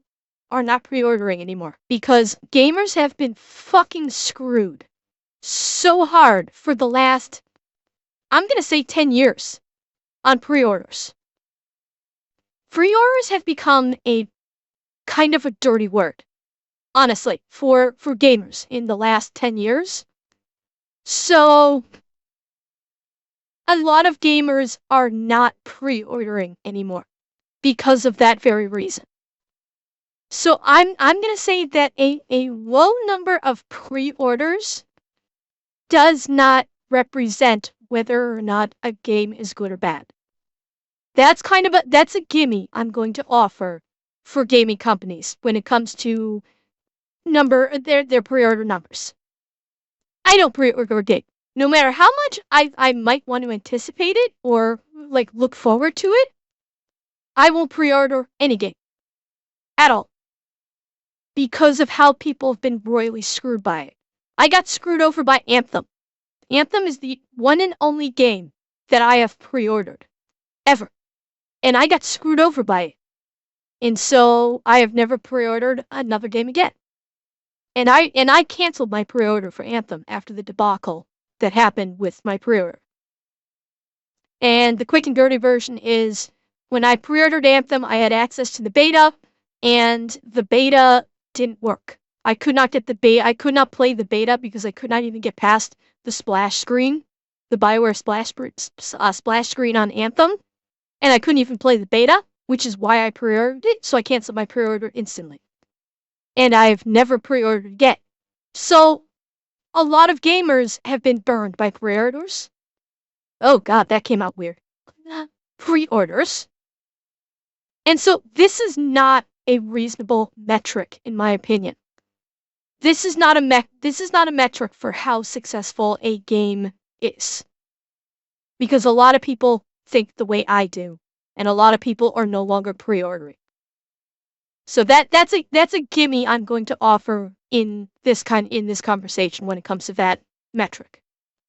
[SPEAKER 1] are not pre-ordering anymore. Because gamers have been fucking screwed so hard for the last, I'm gonna say 10 years on pre-orders. Pre-orders have become a kind of a dirty word, honestly, for gamers in the last 10 years. So, a lot of gamers are not pre-ordering anymore because of that very reason. So I'm gonna say that a low number of pre-orders does not represent whether or not a game is good or bad. That's a gimme I'm going to offer for gaming companies when it comes to their pre-order numbers. I don't pre-order a game. No matter how much I might want to anticipate it or like look forward to it, I won't pre-order any game at all because of how people have been royally screwed by it. I got screwed over by Anthem. Anthem is the one and only game that I have pre-ordered ever, and I got screwed over by it. And so I have never pre-ordered another game again. And I canceled my pre-order for Anthem after the debacle that happened with my pre-order. And the quick and dirty version is when I pre-ordered Anthem, I had access to the beta, and the beta didn't work. I could not get the beta. I could not play the beta because I could not even get past the splash screen, the Bioware splash screen on Anthem, and I couldn't even play the beta, which is why I pre-ordered it. So I canceled my pre-order instantly, and I've never pre-ordered again. So a lot of gamers have been burned by pre-orders. Oh god, that came out weird. Pre-orders. And so this is not a reasonable metric, in my opinion. This is not a metric for how successful a game is. Because a lot of people think the way I do, and a lot of people are no longer pre-ordering. So that's a gimme I'm going to offer in this conversation when it comes to that metric.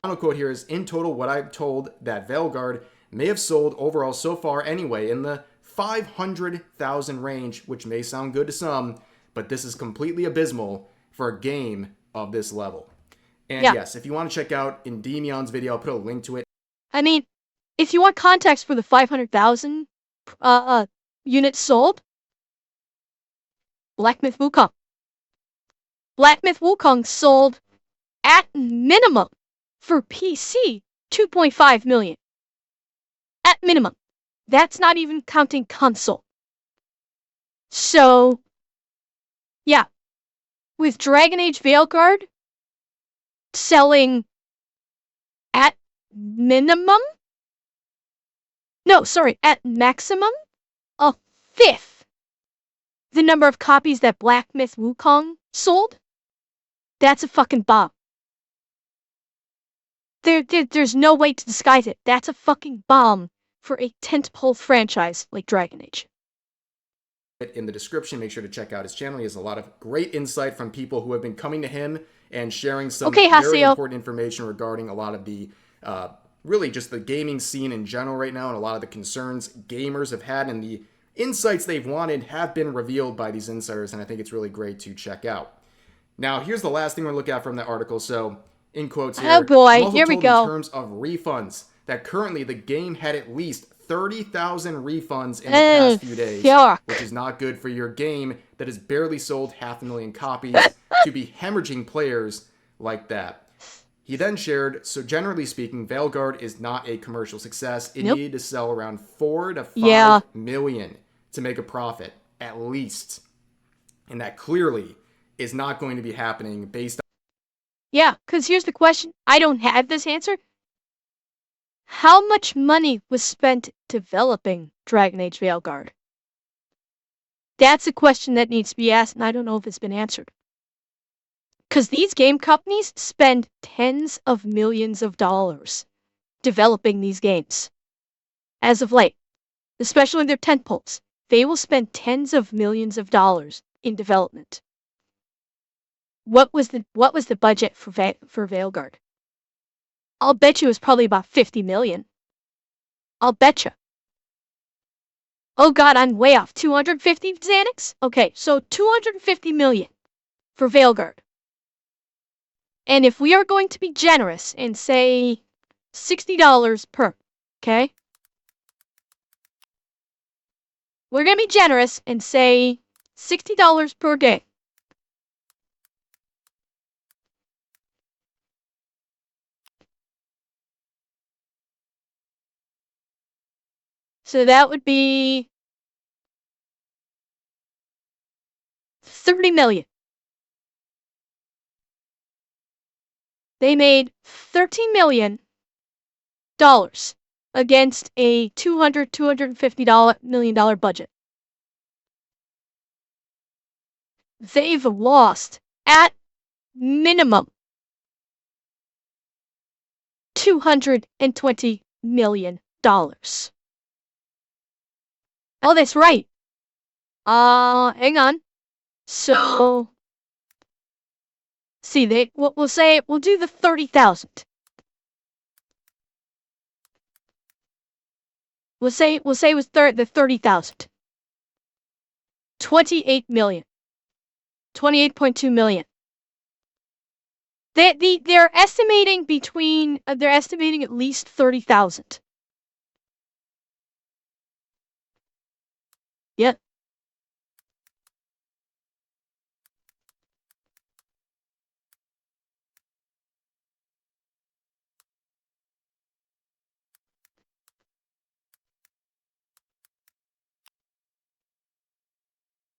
[SPEAKER 2] Final quote here is, in total, what I'm told that Veilguard may have sold overall so far anyway in the 500,000 range, which may sound good to some, but this is completely abysmal for a game of this level. And yes, if you want to check out Endemion's video, I'll put a link to it.
[SPEAKER 1] I mean, if you want context for the 500,000 units sold, Black Myth Wukong. Black Myth Wukong sold at minimum for PC 2.5 million. At minimum. That's not even counting console. So, yeah. With Dragon Age Veilguard selling at minimum? No, sorry, at maximum? A fifth the number of copies that Black Myth Wukong sold? That's a fucking bomb. There's no way to disguise it. That's a fucking bomb for a tentpole franchise like Dragon Age.
[SPEAKER 2] In the description, make sure to check out his channel. He has a lot of great insight from people who have been coming to him and sharing some very important information regarding a lot of the, really just the gaming scene in general right now, and a lot of the concerns gamers have had and the insights they've wanted have been revealed by these insiders, and I think it's really great to check out. Now, here's the last thing we're looking at from the article. So, in quotes here,
[SPEAKER 1] oh boy, here we go.
[SPEAKER 2] In terms of refunds, that currently the game had at least 30,000 refunds in the past few days, which is not good for your game that has barely sold 500,000 copies to be hemorrhaging players like that. He then shared, so generally speaking, Veilguard is not a commercial success. It needed to sell around 4 to 5 million to make a profit, at least. And that clearly is not going to be happening based on...
[SPEAKER 1] Yeah, because here's the question. I don't have this answer. How much money was spent developing Dragon Age Veilguard? That's a question that needs to be asked, and I don't know if it's been answered. Because these game companies spend tens of millions of dollars developing these games. As of late, especially their tentpoles, they will spend tens of millions of dollars in development. What was the budget for Veilguard? I'll bet you it was probably about 50 million. I'll bet you. Oh god, I'm way off. 250 Xanax? Okay, so 250 million for Veilguard. And if we are going to be generous and say $60 per, okay? We're going to be generous and say $60 per game. So that would be 30 million. They made $13 million against a $250 million budget. They've lost at minimum $220 million. Oh, that's right. Hang on. So, see, we'll do the 30,000. We'll say it was the 30,000. 28 million. 28.2 million. They're estimating they're estimating at least 30,000. Yep.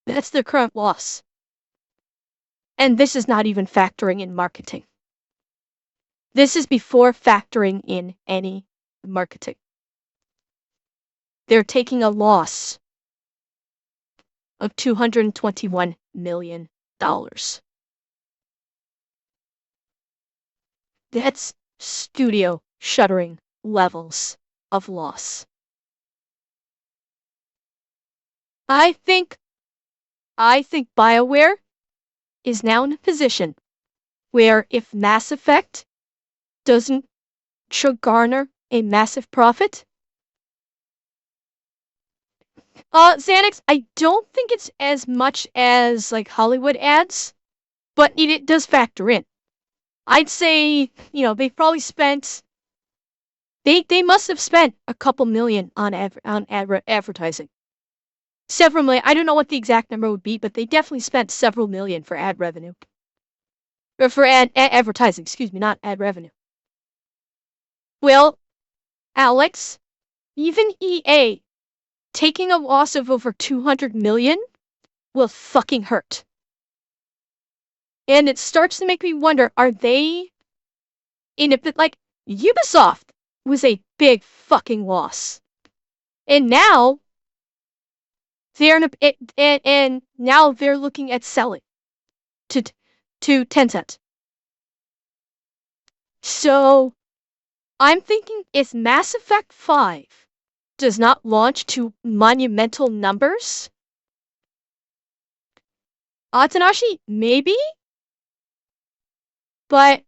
[SPEAKER 1] That's their current loss. And this is not even factoring in marketing. This is before factoring in any marketing. They're taking a loss of $221 million. That's studio shuttering levels of loss. I think Bioware is now in a position where if Mass Effect doesn't garner a massive profit, Xanax, I don't think it's as much as like Hollywood ads, but it does factor in. I'd say, they've probably spent, they must have spent a couple million on advertising. Several million. I don't know what the exact number would be, but they definitely spent several million for ad revenue. Or for advertising, excuse me, not ad revenue. Well, Alex, even EA taking a loss of over 200 million will fucking hurt. And it starts to make me wonder, are they in a bit like Ubisoft was a big fucking loss. And now they're and now they're looking at selling to Tencent. So I'm thinking if Mass Effect 5 does not launch to monumental numbers, Atanashi, maybe? But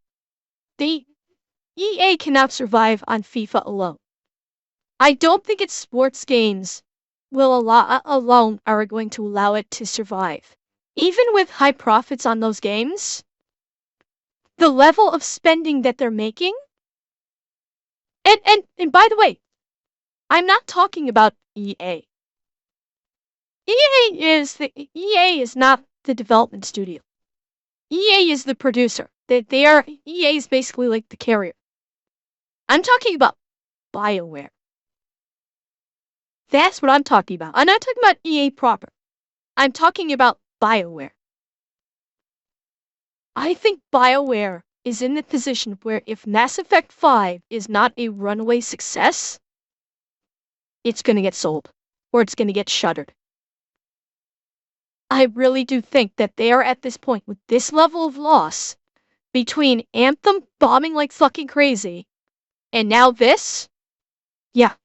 [SPEAKER 1] EA cannot survive on FIFA alone. I don't think its sports games alone are going to allow it to survive. Even with high profits on those games, the level of spending that they're making, and by the way, I'm not talking about EA. EA is not the development studio. EA is the producer. EA is basically like the carrier. I'm talking about Bioware. That's what I'm talking about. I'm not talking about EA proper. I'm talking about Bioware. I think Bioware is in the position where if Mass Effect 5 is not a runaway success, it's going to get sold. Or it's going to get shuttered. I really do think that they are at this point with this level of loss between Anthem bombing like fucking crazy and now this. Yeah.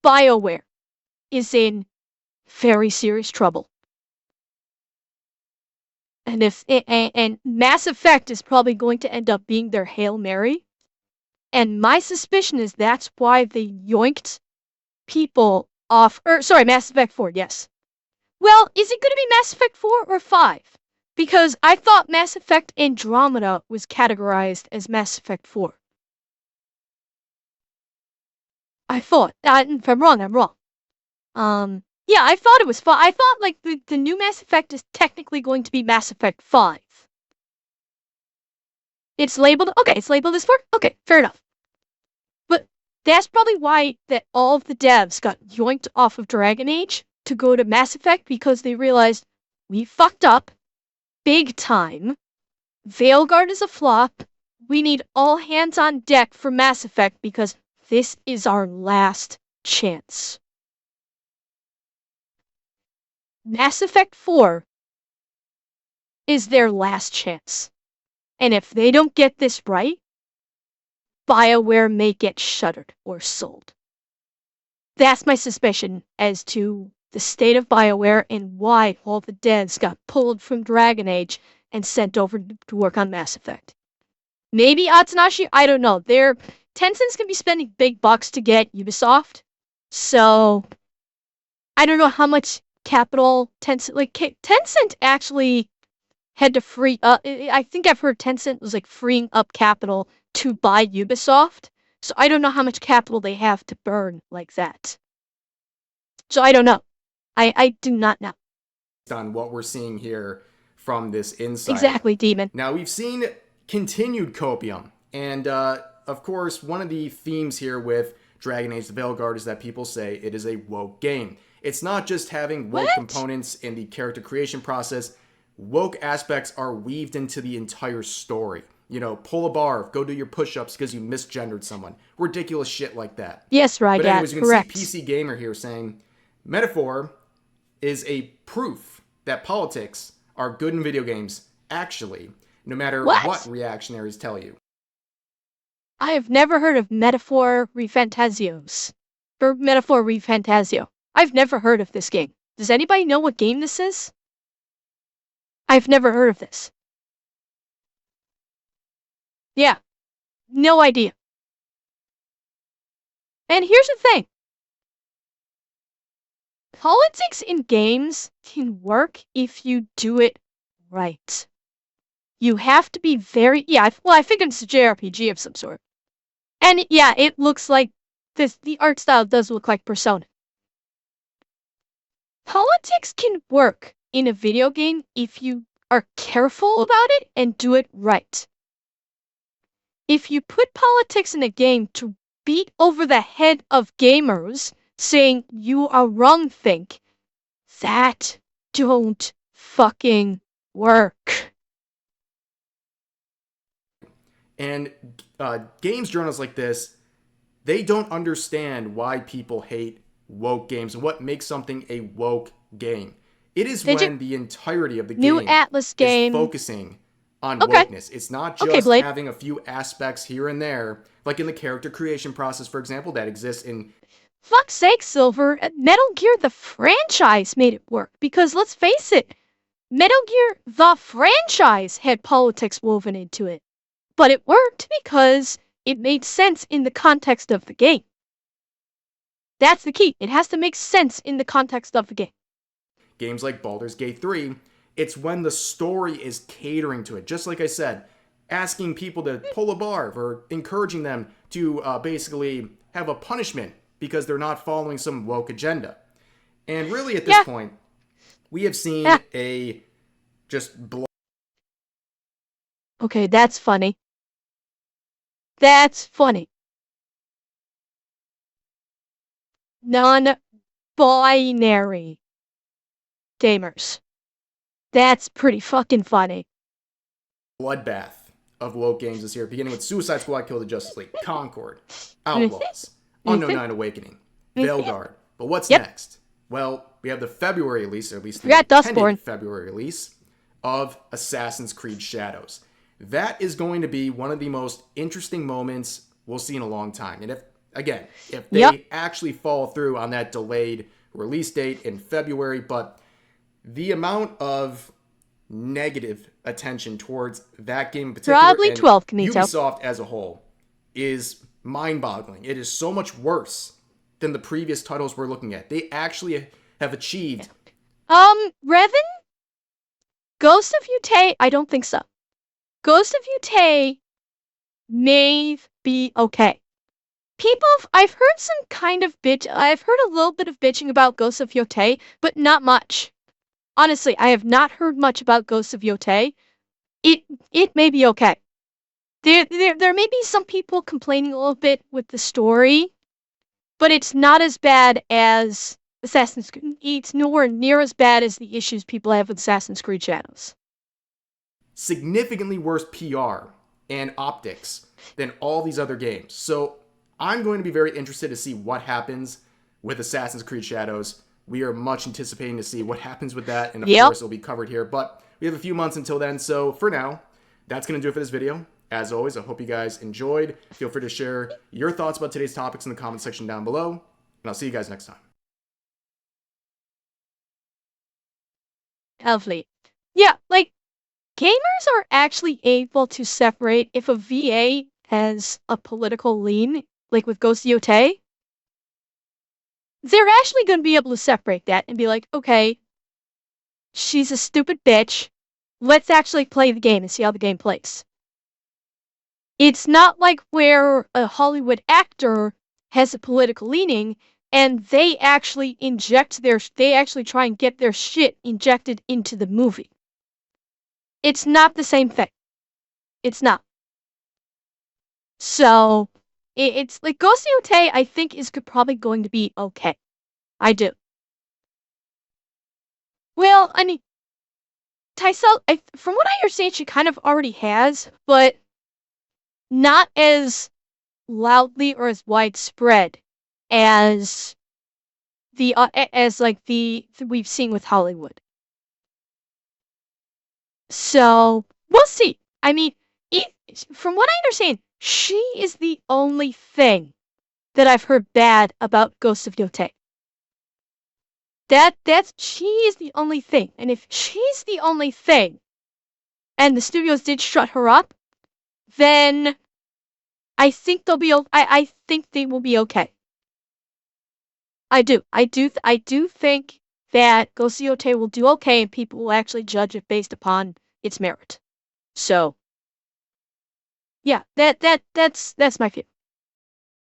[SPEAKER 1] Bioware is in very serious trouble. And Mass Effect is probably going to end up being their Hail Mary. And my suspicion is that's why they yoinked people off. Mass Effect 4, yes. Well, is it going to be Mass Effect 4 or 5? Because I thought Mass Effect Andromeda was categorized as Mass Effect 4. I thought. If I'm wrong, I'm wrong. Yeah, I thought it was 5. I thought, like, the new Mass Effect is technically going to be Mass Effect 5. It's labeled? Okay, it's labeled as 4? Okay, fair enough. But That's probably why that all of the devs got yoinked off of Dragon Age to go to Mass Effect, because they realized we fucked up big time. Veilguard is a flop. We need all hands on deck for Mass Effect because this is our last chance. Mass Effect 4 is their last chance. And if they don't get this right, Bioware may get shuttered or sold. That's my suspicion as to the state of Bioware and why all the devs got pulled from Dragon Age and sent over to work on Mass Effect. Maybe Atsunashi, I don't know. Tencent's gonna be spending big bucks to get Ubisoft, so I don't know how much capital Tencent actually had to free up. I think I've heard Tencent was like freeing up capital to buy Ubisoft, so I don't know how much capital they have to burn like that. So I don't know. I do not know.
[SPEAKER 2] On what we're seeing here from this insight.
[SPEAKER 1] Exactly, Demon.
[SPEAKER 2] Now, we've seen continued copium, and of course, one of the themes here with Dragon Age the Veilguard is that people say it is a woke game. It's not just having woke components in the character creation process. Woke aspects are weaved into the entire story. You know, pull a bar, go do your push-ups because you misgendered someone. Ridiculous shit like that.
[SPEAKER 1] Yes, right,
[SPEAKER 2] But anyways, you can
[SPEAKER 1] correct.
[SPEAKER 2] see PC Gamer here saying, metaphor is a proof that politics are good in video games, actually, no matter what reactionaries tell you.
[SPEAKER 1] I have never heard of Metaphor Refantazios. Or Metaphor Refantazio. I've never heard of this game. Does anybody know what game this is? I've never heard of this. Yeah, no idea. And here's the thing. Politics in games can work if you do it right. You have to be very... Yeah, I think it's a JRPG of some sort. And yeah, it looks like this. The art style does look like Persona. Politics can work in a video game if you are careful about it and do it right. If you put politics in a game to beat over the head of gamers saying you are wrong, that don't fucking work.
[SPEAKER 2] And games journals like this, they don't understand why people hate woke games and what makes something a woke game. It is when the entirety of the game
[SPEAKER 1] Atlas game
[SPEAKER 2] is focusing on wokeness. It's not just having a few aspects here and there, like in the character creation process, for example, that exists in...
[SPEAKER 1] Fuck's sake, Silver, Metal Gear the franchise made it work, because let's face it, Metal Gear the franchise had politics woven into it. But it worked because it made sense in the context of the game. That's the key. It has to make sense in the context of the game.
[SPEAKER 2] Games like Baldur's Gate 3, it's when the story is catering to it. Just like I said, asking people to pull a bar or encouraging them to basically have a punishment because they're not following some woke agenda. And really at this point, we have seen a just...
[SPEAKER 1] Okay, that's funny. That's funny. Non-binary gamers. That's pretty fucking funny.
[SPEAKER 2] Bloodbath of woke games this year, beginning with Suicide Squad Kill the Justice League, Concord, Outlaws, Unknown Nine Awakening, Veilguard. But what's next? Well, we have the February release, or at least the intended February release, of Assassin's Creed Shadows. That is going to be one of the most interesting moments we'll see in a long time. And if they actually follow through on that delayed release date in February, but the amount of negative attention towards that game in particular,
[SPEAKER 1] probably 12,
[SPEAKER 2] Ubisoft as a whole, is mind-boggling. It is so much worse than the previous titles we're looking at. They actually have achieved...
[SPEAKER 1] Revan? Ghost of Yutei? I don't think so. Ghost of Yutei may be okay. I've heard some kind of I've heard a little bit of bitching about Ghost of Yotei, but not much. Honestly, I have not heard much about Ghost of Yotei. It may be okay. There may be some people complaining a little bit with the story but it's not as bad as Assassin's Creed. It's nowhere near as bad as the issues people have with Assassin's Creed Shadows.
[SPEAKER 2] Significantly worse PR and optics than all these other games. So I'm going to be very interested to see what happens with Assassin's Creed Shadows. We are much anticipating to see what happens with that, and of course it'll be covered here, but we have a few months until then. So for now, that's going to do it for this video. As always, I hope you guys enjoyed. Feel free to share your thoughts about today's topics in the comment section down below, and I'll see you guys next time.
[SPEAKER 1] Lovely. Yeah, like, gamers are actually able to separate if a VA has a political lean, like with Ghost Yotei. They're actually going to be able to separate that and be like, okay, she's a stupid bitch. Let's actually play the game and see how the game plays. It's not like where a Hollywood actor has a political leaning and they actually try and get their shit injected into the movie. It's not the same thing. It's not. So, it's like Ghost Yotei, I think, is probably going to be okay. I do. Well, I mean, Tysell, from what I understand, she kind of already has, but not as loudly or as widespread as we've seen with Hollywood. So we'll see. I mean, from what I understand, she is the only thing that I've heard bad about Ghost of Yotei. She is the only thing, and if she's the only thing, and the studios did shut her up, then I think I think they will be okay. I do think that Ghost of Yotei will do okay, and people will actually judge it based upon its merit. So, yeah, that's my view.